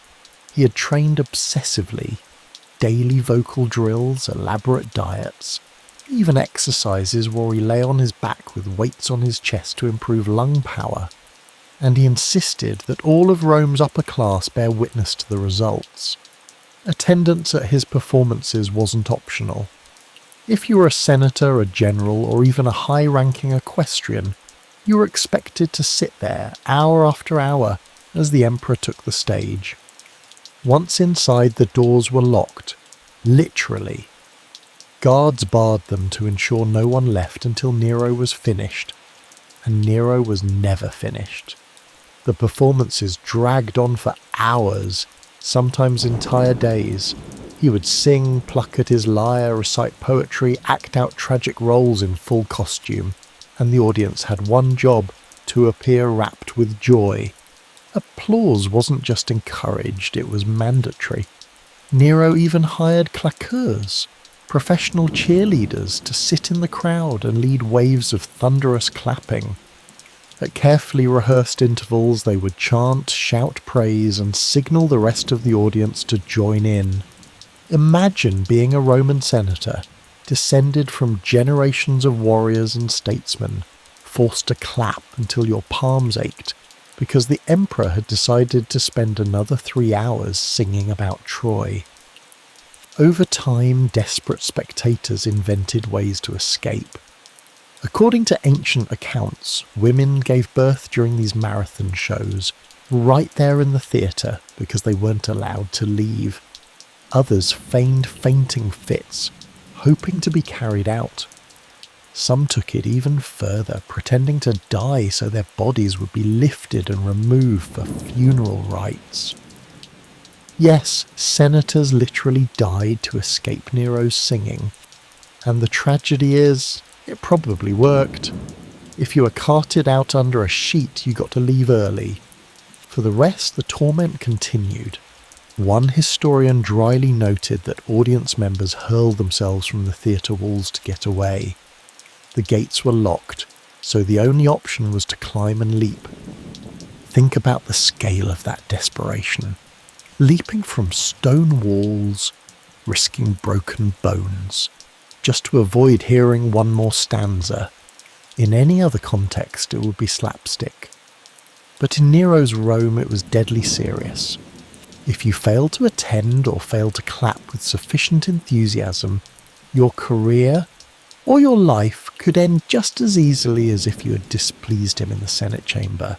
He had trained obsessively. Daily vocal drills, elaborate diets, even exercises where he lay on his back with weights on his chest to improve lung power. And he insisted that all of Rome's upper class bear witness to the results. Attendance at his performances wasn't optional. If you were a senator, a general, or even a high-ranking equestrian, you were expected to sit there hour after hour as the emperor took the stage. Once inside, the doors were locked, literally. Guards barred them to ensure no one left until Nero was finished, and Nero was never finished. The performances dragged on for hours, sometimes entire days. He would sing, pluck at his lyre, recite poetry, act out tragic roles in full costume, and the audience had one job: to appear rapt with joy. Applause wasn't just encouraged, it was mandatory. Nero even hired claqueurs, professional cheerleaders, to sit in the crowd and lead waves of thunderous clapping. At carefully rehearsed intervals, they would chant, shout praise, and signal the rest of the audience to join in. Imagine being a Roman senator, descended from generations of warriors and statesmen, forced to clap until your palms ached, because the emperor had decided to spend another 3 hours singing about Troy. Over time, desperate spectators invented ways to escape. According to ancient accounts, women gave birth during these marathon shows, right there in the theatre, because they weren't allowed to leave. Others feigned fainting fits, hoping to be carried out. Some took it even further, pretending to die so their bodies would be lifted and removed for funeral rites. Yes, senators literally died to escape Nero's singing. And the tragedy is, it probably worked. If you were carted out under a sheet, you got to leave early. For the rest, the torment continued. One historian dryly noted that audience members hurled themselves from the theatre walls to get away. The gates were locked, so the only option was to climb and leap. Think about the scale of that desperation. Leaping from stone walls, risking broken bones, just to avoid hearing one more stanza. In any other context, it would be slapstick. But in Nero's Rome, it was deadly serious. If you failed to attend or failed to clap with sufficient enthusiasm, your career or your life could end just as easily as if you had displeased him in the Senate chamber.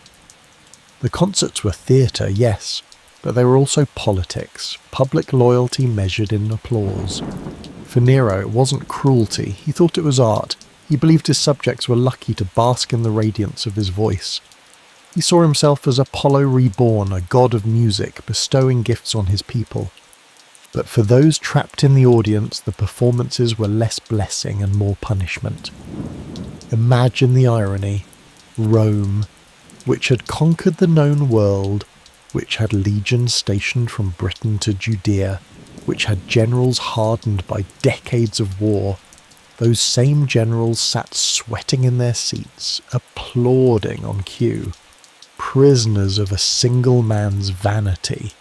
The concerts were theatre, yes, but they were also politics, public loyalty measured in applause. For Nero, it wasn't cruelty. He thought it was art. He believed his subjects were lucky to bask in the radiance of his voice. He saw himself as Apollo reborn, a god of music, bestowing gifts on his people. But for those trapped in the audience, the performances were less blessing and more punishment. Imagine the irony. Rome, which had conquered the known world, which had legions stationed from Britain to Judea, which had generals hardened by decades of war, those same generals sat sweating in their seats, applauding on cue, prisoners of a single man's vanity.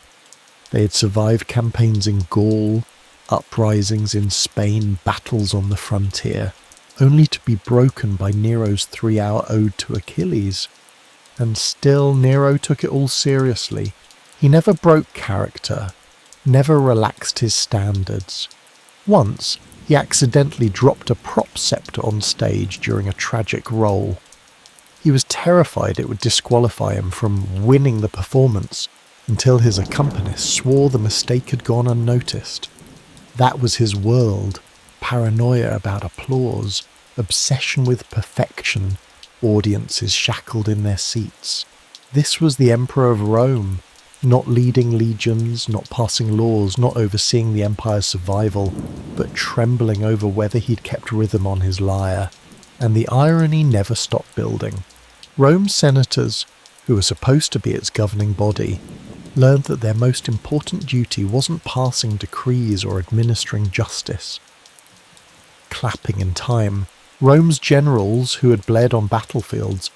They had survived campaigns in Gaul, uprisings in Spain, battles on the frontier, only to be broken by Nero's 3-hour ode to Achilles. And still Nero took it all seriously. He never broke character, never relaxed his standards. Once, he accidentally dropped a prop scepter on stage during a tragic role. He was terrified it would disqualify him from winning the performance, until his accompanist swore the mistake had gone unnoticed. That was his world: paranoia about applause, obsession with perfection, audiences shackled in their seats. This was the Emperor of Rome, not leading legions, not passing laws, not overseeing the empire's survival, but trembling over whether he'd kept rhythm on his lyre. And the irony never stopped building. Rome's senators, who were supposed to be its governing body, learned that their most important duty wasn't passing decrees or administering justice. Clapping in time, Rome's generals, who had bled on battlefields,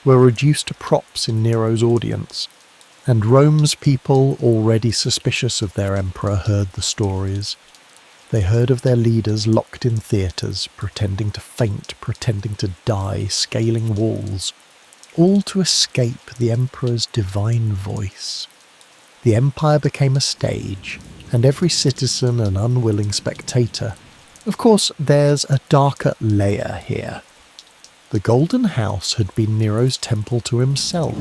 were reduced to props in Nero's audience, and Rome's people, already suspicious of their emperor, heard the stories. They heard of their leaders locked in theatres, pretending to faint, pretending to die, scaling walls, all to escape the emperor's divine voice. The empire became a stage, and every citizen an unwilling spectator. Of course, there's a darker layer here. The Golden House had been Nero's temple to himself.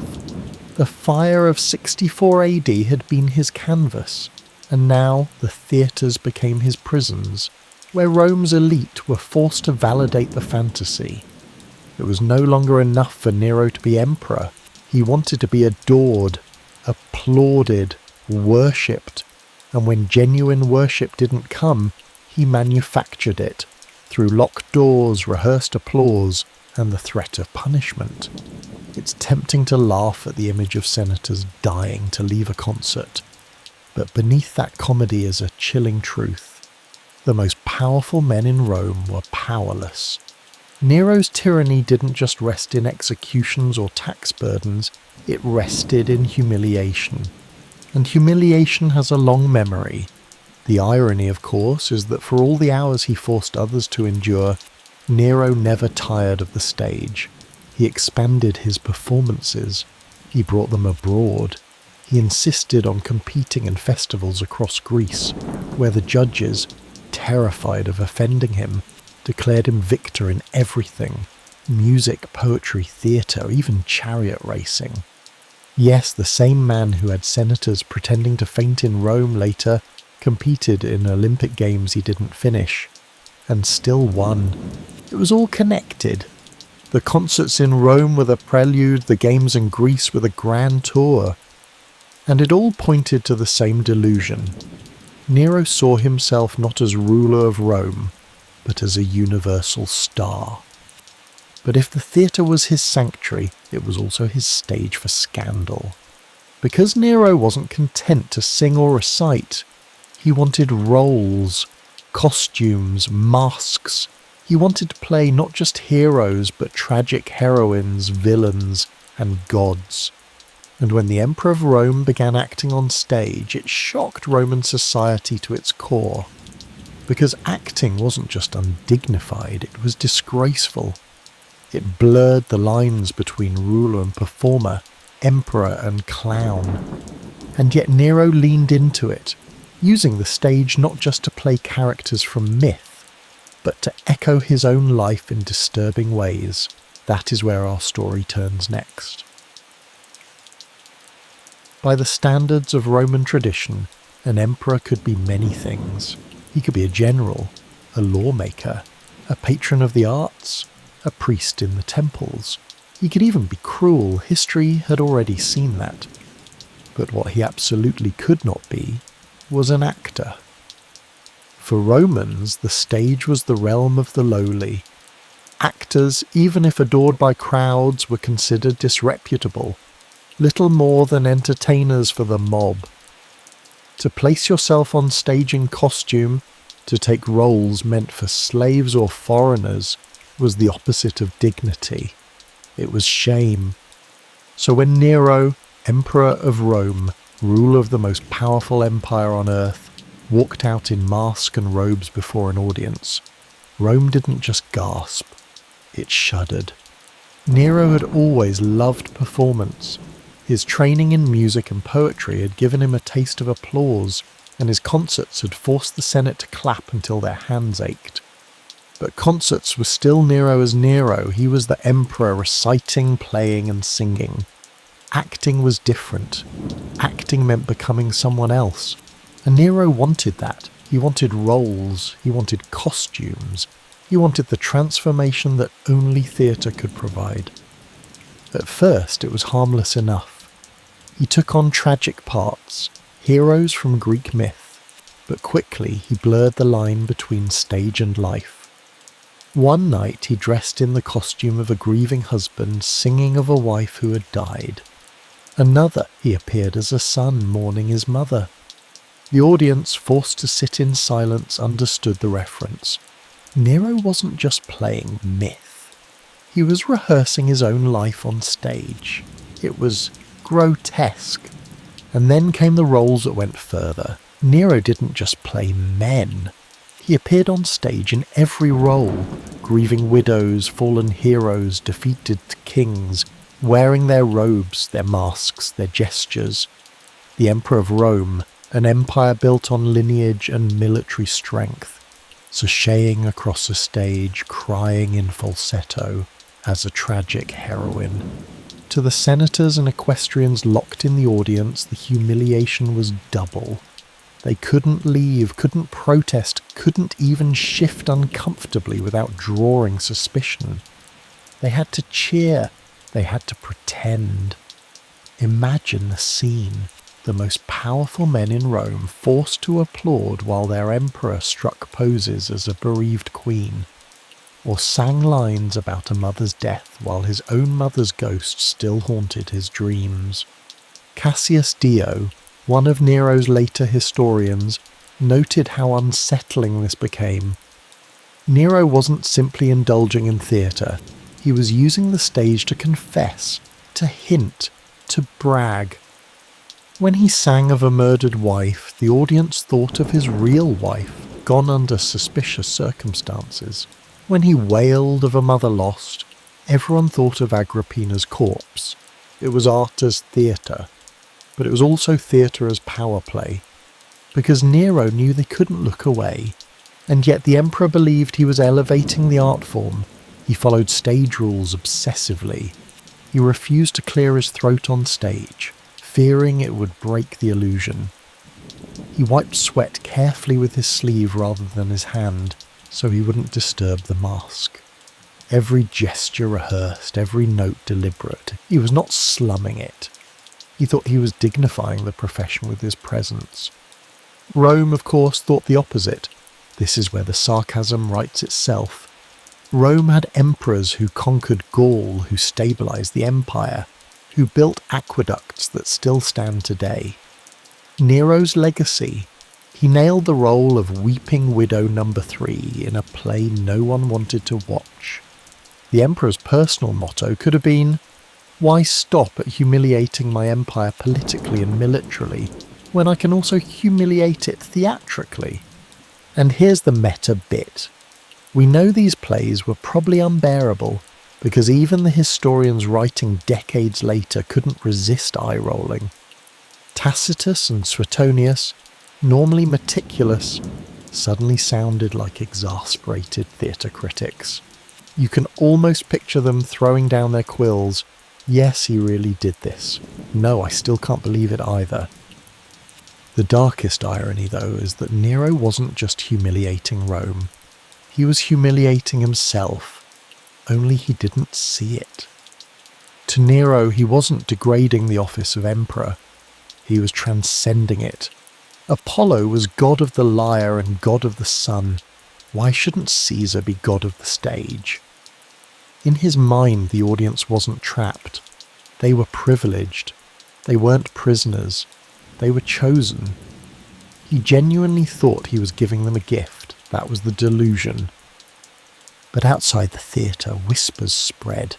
The fire of 64 AD had been his canvas, and now the theatres became his prisons, where Rome's elite were forced to validate the fantasy. It was no longer enough for Nero to be emperor. He wanted to be adored, applauded, worshipped, and when genuine worship didn't come, he manufactured it through locked doors, rehearsed applause, and the threat of punishment. It's tempting to laugh at the image of senators dying to leave a concert, but beneath that comedy is a chilling truth. The most powerful men in Rome were powerless. Nero's tyranny didn't just rest in executions or tax burdens, it rested in humiliation. And humiliation has a long memory. The irony, of course, is that for all the hours he forced others to endure, Nero never tired of the stage. He expanded his performances. He brought them abroad. He insisted on competing in festivals across Greece, where the judges, terrified of offending him, declared him victor in everything: music, poetry, theatre, even chariot racing. Yes, the same man who had senators pretending to faint in Rome later competed in Olympic Games he didn't finish, and still won. It was all connected. The concerts in Rome were the prelude, the games in Greece were the grand tour. And it all pointed to the same delusion. Nero saw himself not as ruler of Rome, but as a universal star. But if the theatre was his sanctuary, it was also his stage for scandal. Because Nero wasn't content to sing or recite, he wanted roles, costumes, masks. He wanted to play not just heroes, but tragic heroines, villains, and gods. And when the Emperor of Rome began acting on stage, it shocked Roman society to its core. Because acting wasn't just undignified, it was disgraceful. It blurred the lines between ruler and performer, emperor and clown. And yet Nero leaned into it, using the stage not just to play characters from myth, but to echo his own life in disturbing ways. That is where our story turns next. By the standards of Roman tradition, an emperor could be many things. He could be a general, a lawmaker, a patron of the arts, a priest in the temples. He could even be cruel. History had already seen that. But what he absolutely could not be was an actor. For Romans, the stage was the realm of the lowly. Actors, even if adored by crowds, were considered disreputable, little more than entertainers for the mob. To place yourself on stage in costume, to take roles meant for slaves or foreigners, was the opposite of dignity. It was shame. So when Nero, Emperor of Rome, ruler of the most powerful empire on earth, walked out in mask and robes before an audience, Rome didn't just gasp, it shuddered. Nero had always loved performance. His training in music and poetry had given him a taste of applause, and his concerts had forced the Senate to clap until their hands ached. But concerts were still Nero as Nero. He was the emperor reciting, playing, and singing. Acting was different. Acting meant becoming someone else. And Nero wanted that. He wanted roles. He wanted costumes. He wanted the transformation that only theatre could provide. At first, it was harmless enough. He took on tragic parts, heroes from Greek myth, but quickly he blurred the line between stage and life. One night he dressed in the costume of a grieving husband singing of a wife who had died. Another, he appeared as a son mourning his mother. The audience, forced to sit in silence, understood the reference. Nero wasn't just playing myth. He was rehearsing his own life on stage. It was grotesque. And then came the roles that went further. Nero didn't just play men. He appeared on stage in every role, grieving widows, fallen heroes, defeated kings, wearing their robes, their masks, their gestures. The Emperor of Rome, an empire built on lineage and military strength, sashaying across a stage, crying in falsetto as a tragic heroine. To the senators and equestrians locked in the audience, the humiliation was double. They couldn't leave, couldn't protest, couldn't even shift uncomfortably without drawing suspicion. They had to cheer. They had to pretend. Imagine the scene. the most powerful men in Rome forced to applaud while their emperor struck poses as a bereaved queen, or sang lines about a mother's death while his own mother's ghost still haunted his dreams. Cassius Dio, one of Nero's later historians, noted how unsettling this became. Nero wasn't simply indulging in theatre, he was using the stage to confess, to hint, to brag. When he sang of a murdered wife, the audience thought of his real wife, gone under suspicious circumstances. When he wailed of a mother lost, everyone thought of Agrippina's corpse. It was art as theatre, but it was also theatre as power play, because Nero knew they couldn't look away, and yet the emperor believed he was elevating the art form. He followed stage rules obsessively. He refused to clear his throat on stage, fearing it would break the illusion. He wiped sweat carefully with his sleeve rather than his hand, so he wouldn't disturb the mask. Every gesture rehearsed, every note deliberate. He was not slumming it. He thought he was dignifying the profession with his presence. Rome, of course, thought the opposite. This is where the sarcasm writes itself. Rome had emperors who conquered Gaul, who stabilized the empire, who built aqueducts that still stand today. Nero's legacy: he nailed the role of weeping widow number 3 in a play no one wanted to watch. The emperor's personal motto could have been, "Why stop at humiliating my empire politically and militarily, when I can also humiliate it theatrically?" And here's the meta bit. We know these plays were probably unbearable, because even the historians writing decades later couldn't resist eye-rolling. Tacitus and Suetonius, normally meticulous, suddenly sounded like exasperated theatre critics. You can almost picture them throwing down their quills. Yes, he really did this. No, I still can't believe it either. The darkest irony, though, is that Nero wasn't just humiliating Rome. He was humiliating himself, only he didn't see it. To Nero, he wasn't degrading the office of emperor. He was transcending it. Apollo was god of the lyre and god of the sun. Why shouldn't Caesar be god of the stage? In his mind, the audience wasn't trapped. They were privileged. They weren't prisoners. They were chosen. He genuinely thought he was giving them a gift. That was the delusion. But outside the theatre, whispers spread.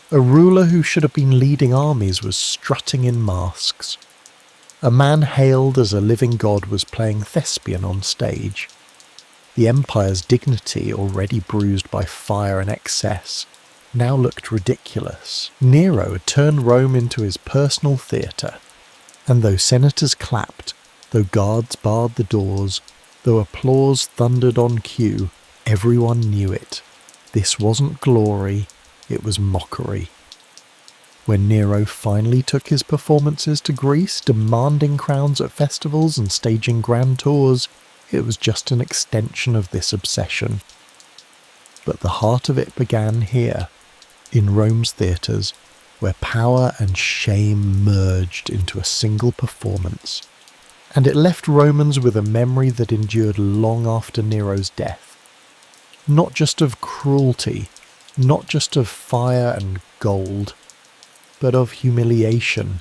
A ruler who should have been leading armies was strutting in masks. A man hailed as a living god was playing thespian on stage. The empire's dignity, already bruised by fire and excess, now looked ridiculous. Nero had turned Rome into his personal theatre, and though senators clapped, though guards barred the doors, though applause thundered on cue, everyone knew it. This wasn't glory, it was mockery. When Nero finally took his performances to Greece, demanding crowns at festivals and staging grand tours, it was just an extension of this obsession. But the heart of it began here, in Rome's theatres, where power and shame merged into a single performance. And it left Romans with a memory that endured long after Nero's death. Not just of cruelty, not just of fire and gold, but of humiliation.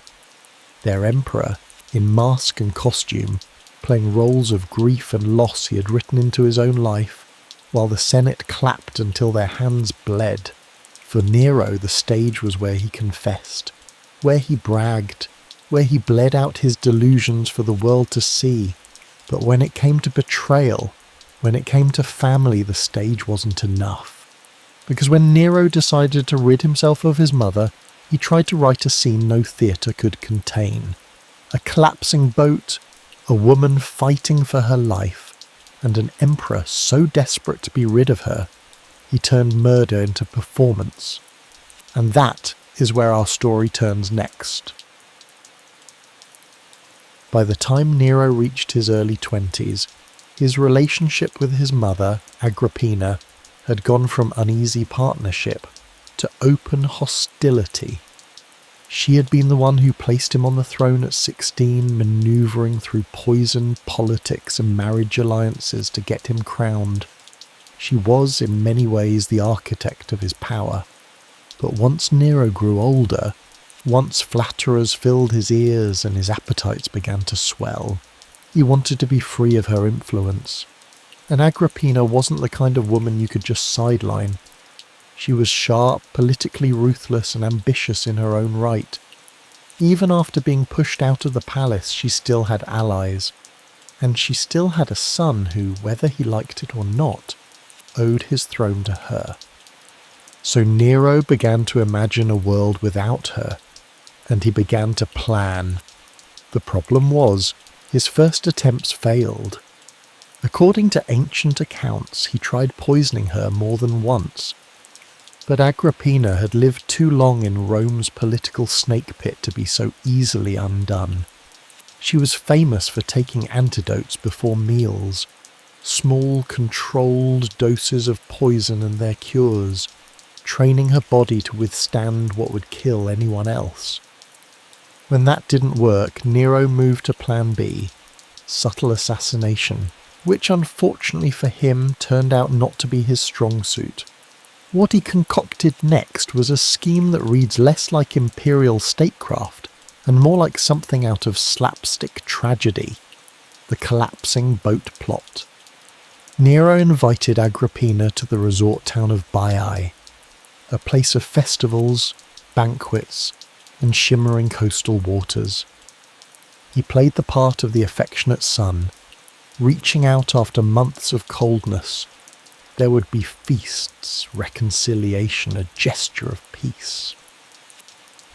Their emperor, in mask and costume, playing roles of grief and loss he had written into his own life, while the Senate clapped until their hands bled. For Nero, the stage was where he confessed, where he bragged, where he bled out his delusions for the world to see. But when it came to betrayal, when it came to family, the stage wasn't enough. Because when Nero decided to rid himself of his mother, he tried to write a scene no theatre could contain. A collapsing boat, a woman fighting for her life, and an emperor so desperate to be rid of her, he turned murder into performance. And that is where our story turns next. By the time Nero reached his early 20s, his relationship with his mother, Agrippina, had gone from uneasy partnership to open hostility. She had been the one who placed him on the throne at 16, manoeuvring through poison, politics and marriage alliances to get him crowned. She was, in many ways, the architect of his power. But once Nero grew older, once flatterers filled his ears and his appetites began to swell, he wanted to be free of her influence. And Agrippina wasn't the kind of woman you could just sideline. She was sharp, politically ruthless and ambitious in her own right. Even after being pushed out of the palace, she still had allies. And she still had a son who, whether he liked it or not, owed his throne to her. So Nero began to imagine a world without her, and he began to plan. The problem was, his first attempts failed. According to ancient accounts, he tried poisoning her more than once. But Agrippina had lived too long in Rome's political snake pit to be so easily undone. She was famous for taking antidotes before meals, small controlled doses of poison and their cures, training her body to withstand what would kill anyone else. When that didn't work, Nero moved to Plan B, subtle assassination, which unfortunately for him turned out not to be his strong suit. What he concocted next was a scheme that reads less like imperial statecraft and more like something out of slapstick tragedy, the collapsing boat plot. Nero invited Agrippina to the resort town of Baiae, a place of festivals, banquets, and shimmering coastal waters. He played the part of the affectionate son, reaching out after months of coldness. There would be feasts, reconciliation, a gesture of peace.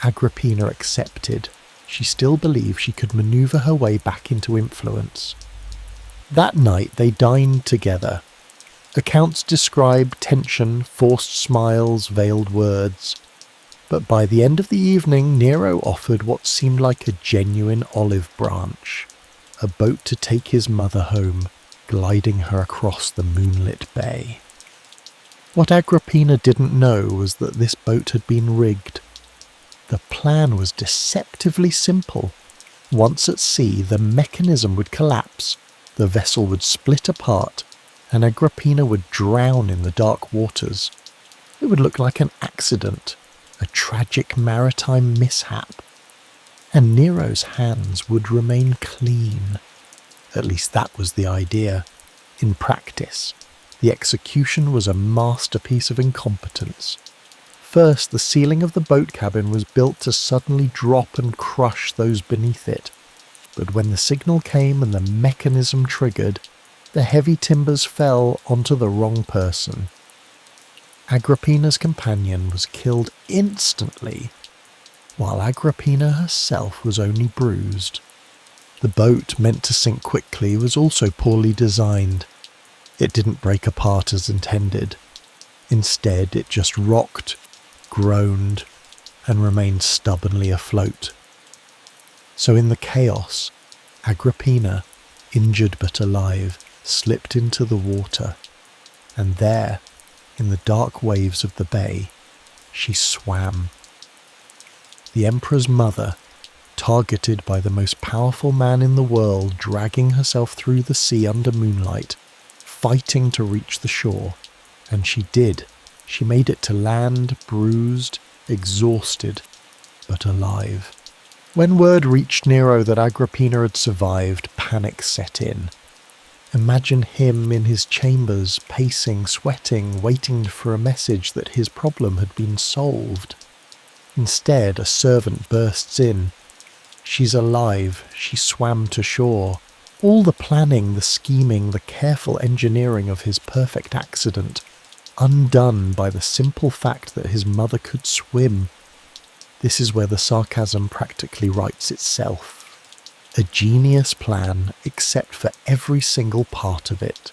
Agrippina accepted. She still believed she could maneuver her way back into influence. That night they dined together. Accounts describe tension, forced smiles, veiled words. But by the end of the evening, Nero offered what seemed like a genuine olive branch, a boat to take his mother home, gliding her across the moonlit bay. What Agrippina didn't know was that this boat had been rigged. The plan was deceptively simple. Once at sea, the mechanism would collapse, the vessel would split apart, and Agrippina would drown in the dark waters. It would look like an accident, a tragic maritime mishap. And Nero's hands would remain clean. At least that was the idea. In practice, the execution was a masterpiece of incompetence. First, the ceiling of the boat cabin was built to suddenly drop and crush those beneath it. But when the signal came and the mechanism triggered, the heavy timbers fell onto the wrong person. Agrippina's companion was killed instantly, while Agrippina herself was only bruised. The boat, meant to sink quickly, was also poorly designed. It didn't break apart as intended. Instead, it just rocked, groaned, and remained stubbornly afloat. So in the chaos, Agrippina, injured but alive, slipped into the water, and there, in the dark waves of the bay, she swam. The emperor's mother, targeted by the most powerful man in the world, dragging herself through the sea under moonlight, fighting to reach the shore, and she did. She made it to land, bruised, exhausted, but alive. When word reached Nero that Agrippina had survived, panic set in. Imagine him in his chambers, pacing, sweating, waiting for a message that his problem had been solved. Instead, a servant bursts in. She's alive. She swam to shore. All the planning, the scheming, the careful engineering of his perfect accident, undone by the simple fact that his mother could swim. This is where the sarcasm practically writes itself. A genius plan, except for every single part of it.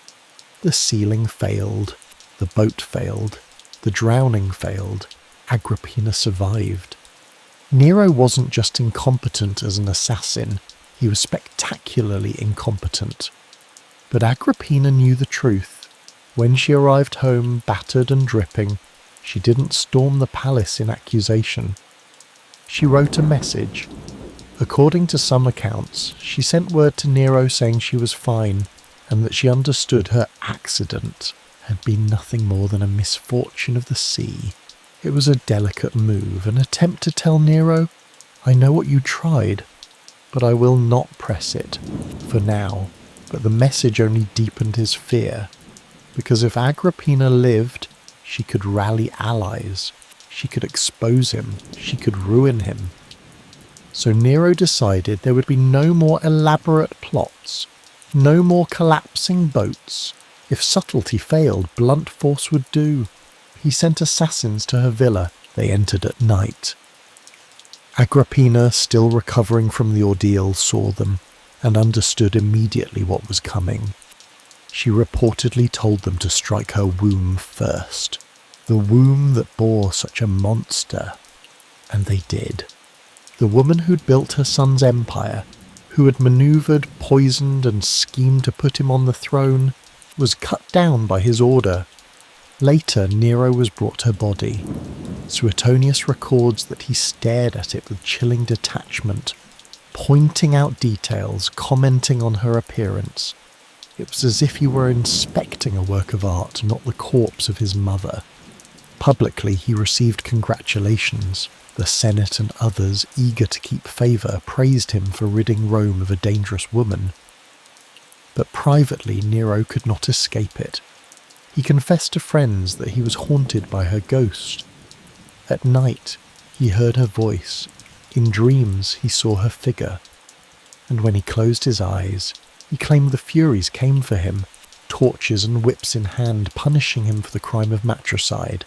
The ceiling failed, the boat failed, the drowning failed, Agrippina survived. Nero wasn't just incompetent as an assassin, he was spectacularly incompetent. But Agrippina knew the truth. When she arrived home, battered and dripping, she didn't storm the palace in accusation. She wrote a message. According to some accounts, she sent word to Nero saying she was fine and that she understood her accident had been nothing more than a misfortune of the sea. It was a delicate move, an attempt to tell Nero, I know what you tried, but I will not press it, for now. But the message only deepened his fear, because if Agrippina lived, she could rally allies, she could expose him, she could ruin him. So Nero decided there would be no more elaborate plots, no more collapsing boats. If subtlety failed, blunt force would do. He sent assassins to her villa. They entered at night. Agrippina, still recovering from the ordeal, saw them and understood immediately what was coming. She reportedly told them to strike her womb first, the womb that bore such a monster. And they did. The woman who'd built her son's empire, who had manoeuvred, poisoned and schemed to put him on the throne, was cut down by his order. Later, Nero was brought her body. Suetonius records that he stared at it with chilling detachment, pointing out details, commenting on her appearance. It was as if he were inspecting a work of art, not the corpse of his mother. Publicly, he received congratulations. The Senate and others, eager to keep favour, praised him for ridding Rome of a dangerous woman. But privately, Nero could not escape it. He confessed to friends that he was haunted by her ghost. At night, he heard her voice. In dreams, he saw her figure. And when he closed his eyes, he claimed the Furies came for him, torches and whips in hand, punishing him for the crime of matricide.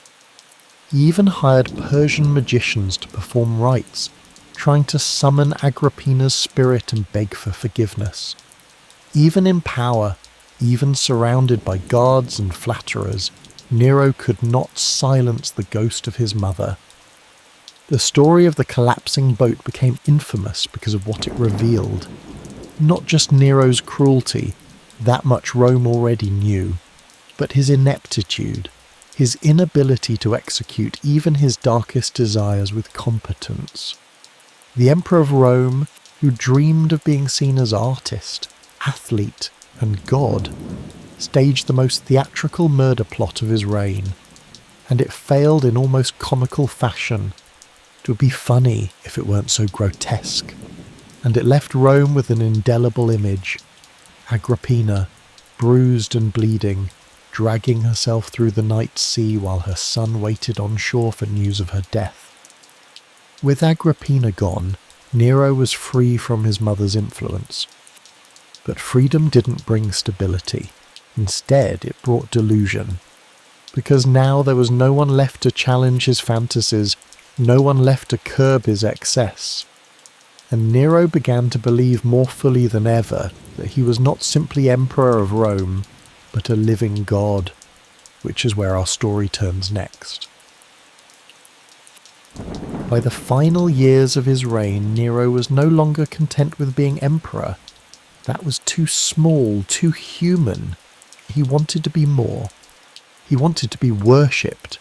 He even hired Persian magicians to perform rites, trying to summon Agrippina's spirit and beg for forgiveness. Even in power, even surrounded by guards and flatterers, Nero could not silence the ghost of his mother. The story of the collapsing boat became infamous because of what it revealed. Not just Nero's cruelty, that much Rome already knew, but his ineptitude, his inability to execute even his darkest desires with competence. The Emperor of Rome, who dreamed of being seen as artist, athlete, and god, staged the most theatrical murder plot of his reign, and it failed in almost comical fashion. It would be funny if it weren't so grotesque, and it left Rome with an indelible image. Agrippina, bruised and bleeding, dragging herself through the night sea while her son waited on shore for news of her death. With Agrippina gone, Nero was free from his mother's influence. But freedom didn't bring stability. Instead, it brought delusion. Because now there was no one left to challenge his fantasies, no one left to curb his excess. And Nero began to believe more fully than ever that he was not simply Emperor of Rome, but a living god, which is where our story turns next. By the final years of his reign, Nero was no longer content with being emperor. That was too small, too human. He wanted to be more. He wanted to be worshipped.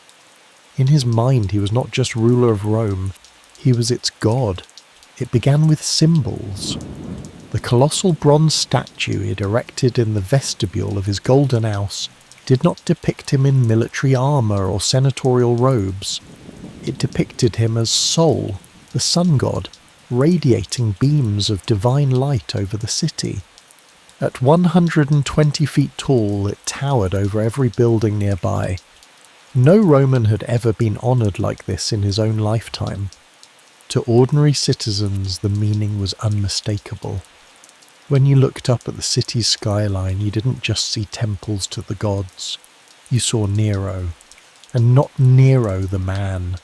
In his mind, he was not just ruler of Rome, he was its god. It began with symbols. The colossal bronze statue he had erected in the vestibule of his golden house did not depict him in military armour or senatorial robes. It depicted him as Sol, the sun god, radiating beams of divine light over the city. At 120 feet tall, it towered over every building nearby. No Roman had ever been honoured like this in his own lifetime. To ordinary citizens, the meaning was unmistakable. When you looked up at the city's skyline, you didn't just see temples to the gods. You saw Nero. And not Nero the man.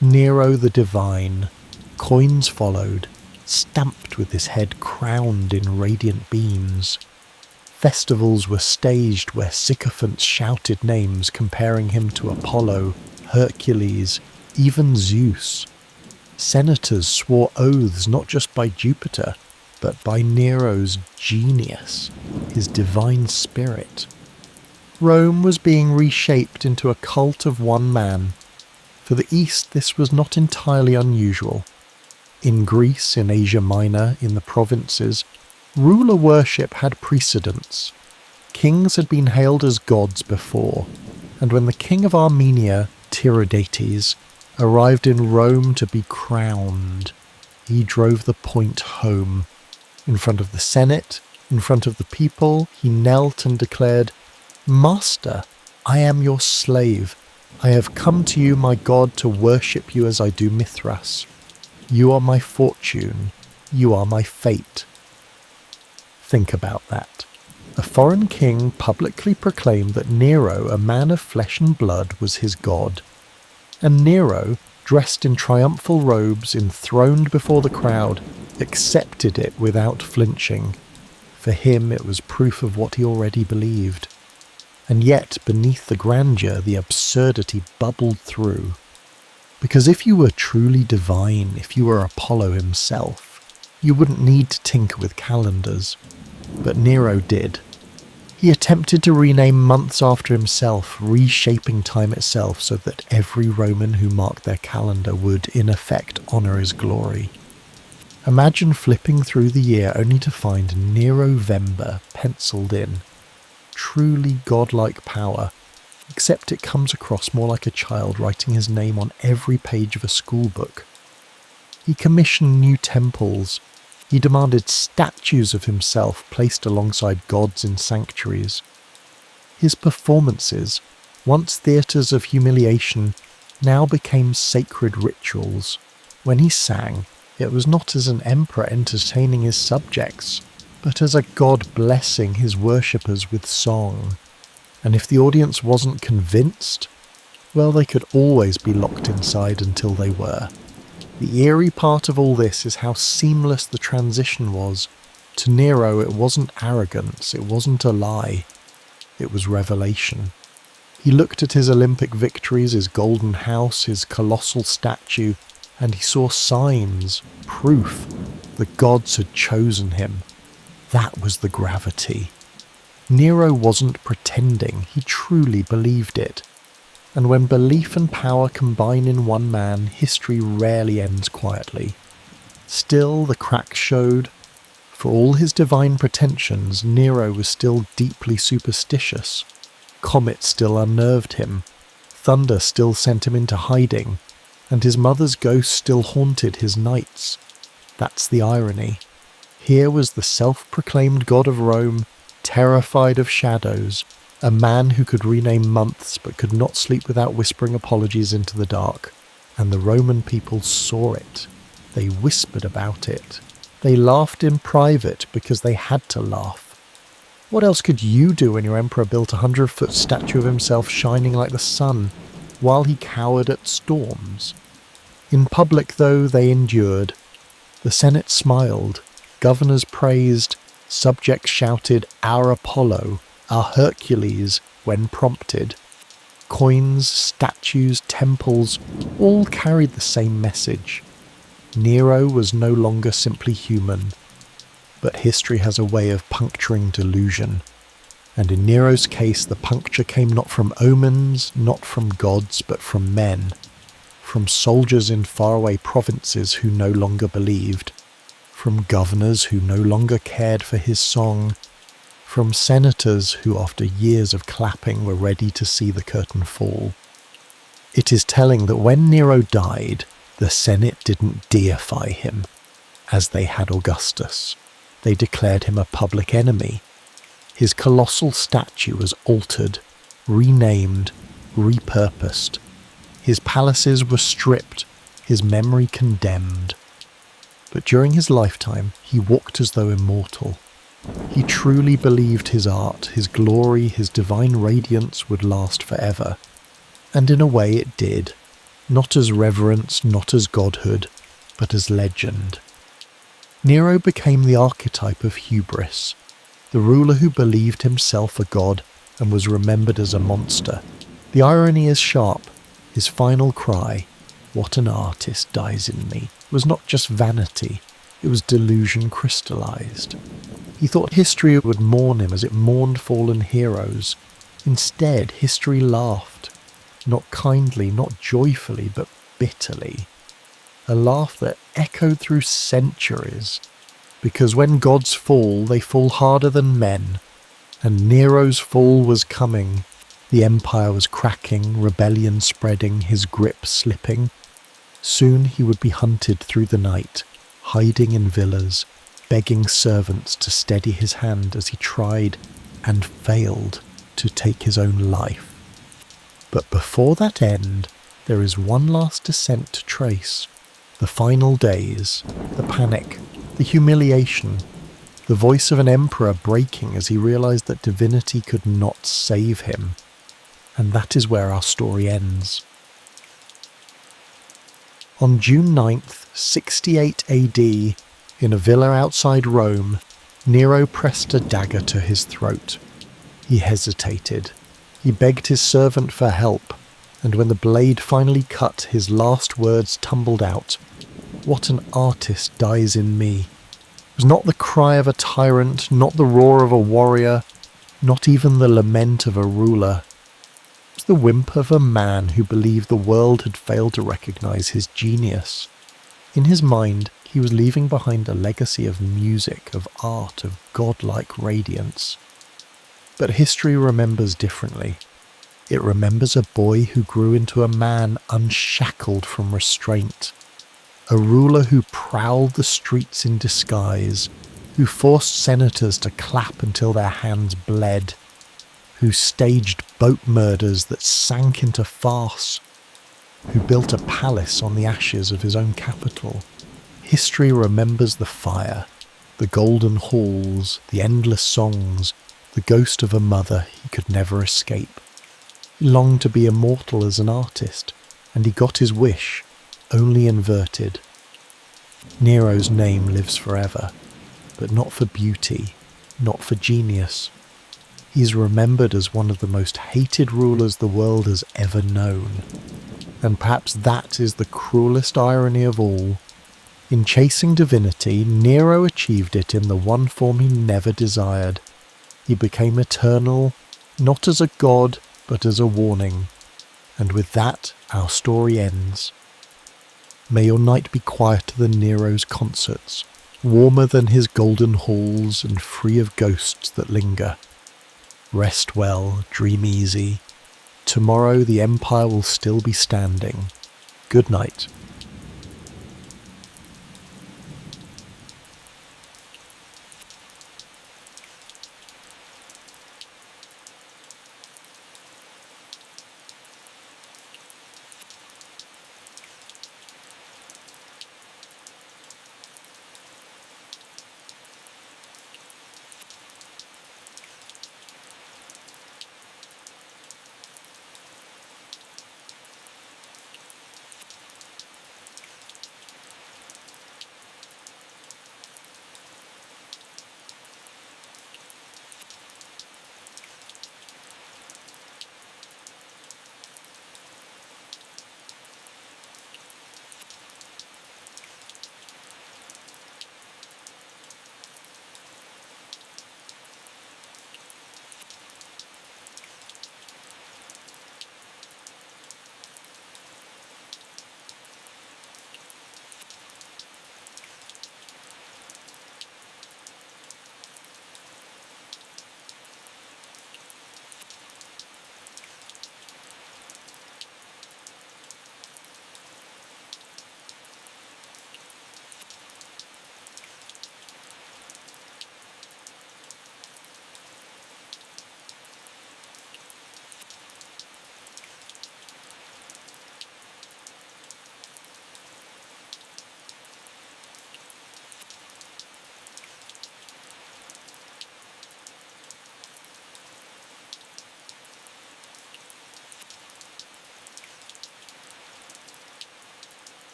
Nero the divine. Coins followed, stamped with his head crowned in radiant beams. Festivals were staged where sycophants shouted names comparing him to Apollo, Hercules, even Zeus. Senators swore oaths not just by Jupiter, but by Nero's genius, his divine spirit. Rome was being reshaped into a cult of one man. For the East, this was not entirely unusual. In Greece, in Asia Minor, in the provinces, ruler worship had precedence. Kings had been hailed as gods before, and when the king of Armenia, Tiridates, arrived in Rome to be crowned, he drove the point home. In front of the Senate, in front of the people, he knelt and declared, "Master, I am your slave. I have come to you, my God, to worship you as I do Mithras. You are my fortune. You are my fate." Think about that. A foreign king publicly proclaimed that Nero, a man of flesh and blood, was his god. And Nero, dressed in triumphal robes, enthroned before the crowd, accepted it without flinching. For him it was proof of what he already believed. And yet, beneath the grandeur, the absurdity bubbled through. Because if you were truly divine, if you were Apollo himself, you wouldn't need to tinker with calendars. But Nero did. He attempted to rename months after himself, reshaping time itself so that every Roman who marked their calendar would, in effect, honour his glory. Imagine flipping through the year only to find Nero-vember penciled in. Truly godlike power, except it comes across more like a child writing his name on every page of a school book. He commissioned new temples. He demanded statues of himself placed alongside gods in sanctuaries. His performances, once theatres of humiliation, now became sacred rituals. When he sang, it was not as an emperor entertaining his subjects, but as a god blessing his worshippers with song. And if the audience wasn't convinced, well, they could always be locked inside until they were. The eerie part of all this is how seamless the transition was. To Nero, it wasn't arrogance, it wasn't a lie, it was revelation. He looked at his Olympic victories, his golden house, his colossal statue, and he saw signs, proof, the gods had chosen him. That was the gravity. Nero wasn't pretending, he truly believed it. And when belief and power combine in one man, history rarely ends quietly. Still, the cracks showed. For all his divine pretensions, Nero was still deeply superstitious. Comets still unnerved him. Thunder still sent him into hiding. And his mother's ghost still haunted his nights. That's the irony. Here was the self-proclaimed god of Rome, terrified of shadows, a man who could rename months but could not sleep without whispering apologies into the dark. And the Roman people saw it. They whispered about it. They laughed in private because they had to laugh. What else could you do when your emperor built a 100-foot statue of himself shining like the sun, while he cowered at storms? In public, though, they endured. The Senate smiled, governors praised, subjects shouted, "Our Apollo, our Hercules," when prompted. Coins, statues, temples, all carried the same message. Nero was no longer simply human, but history has a way of puncturing delusion. And in Nero's case, the puncture came not from omens, not from gods, but from men. From soldiers in faraway provinces who no longer believed. From governors who no longer cared for his song. From senators who, after years of clapping, were ready to see the curtain fall. It is telling that when Nero died, the Senate didn't deify him, as they had Augustus. They declared him a public enemy. His colossal statue was altered, renamed, repurposed. His palaces were stripped, his memory condemned. But during his lifetime, he walked as though immortal. He truly believed his art, his glory, his divine radiance would last forever. And in a way it did. Not as reverence, not as godhood, but as legend. Nero became the archetype of hubris, the ruler who believed himself a god and was remembered as a monster. The irony is sharp. His final cry, "What an artist dies in me," was not just vanity, it was delusion crystallized. He thought history would mourn him as it mourned fallen heroes. Instead, history laughed. Not kindly, not joyfully, but bitterly. a laugh that echoed through centuries, because when gods fall, they fall harder than men, and Nero's fall was coming. The empire was cracking, rebellion spreading, his grip slipping. Soon he would be hunted through the night, hiding in villas, begging servants to steady his hand as he tried, and failed, to take his own life. But before that end, there is one last descent to trace. The final days, the panic, the humiliation, the voice of an emperor breaking as he realized that divinity could not save him. And that is where our story ends. On June 9th, 68 AD, in a villa outside Rome, Nero pressed a dagger to his throat. He hesitated. He begged his servant for help, and when the blade finally cut, his last words tumbled out. "What an artist dies in me." It was not the cry of a tyrant, not the roar of a warrior, not even the lament of a ruler. It was the whimper of a man who believed the world had failed to recognize his genius. In his mind, he was leaving behind a legacy of music, of art, of godlike radiance. But history remembers differently. It remembers a boy who grew into a man unshackled from restraint, a ruler who prowled the streets in disguise, who forced senators to clap until their hands bled, who staged boat murders that sank into farce, who built a palace on the ashes of his own capital. History remembers the fire, the golden halls, the endless songs, the ghost of a mother he could never escape. He longed to be immortal as an artist, and he got his wish, only inverted. Nero's name lives forever, but not for beauty, not for genius. He is remembered as one of the most hated rulers the world has ever known. And perhaps that is the cruelest irony of all. In chasing divinity, Nero achieved it in the one form he never desired. He became eternal, not as a god, but as a warning. And with that, our story ends. May your night be quieter than Nero's concerts, warmer than his golden halls, and free of ghosts that linger. Rest well, dream easy. Tomorrow the empire will still be standing. Good night.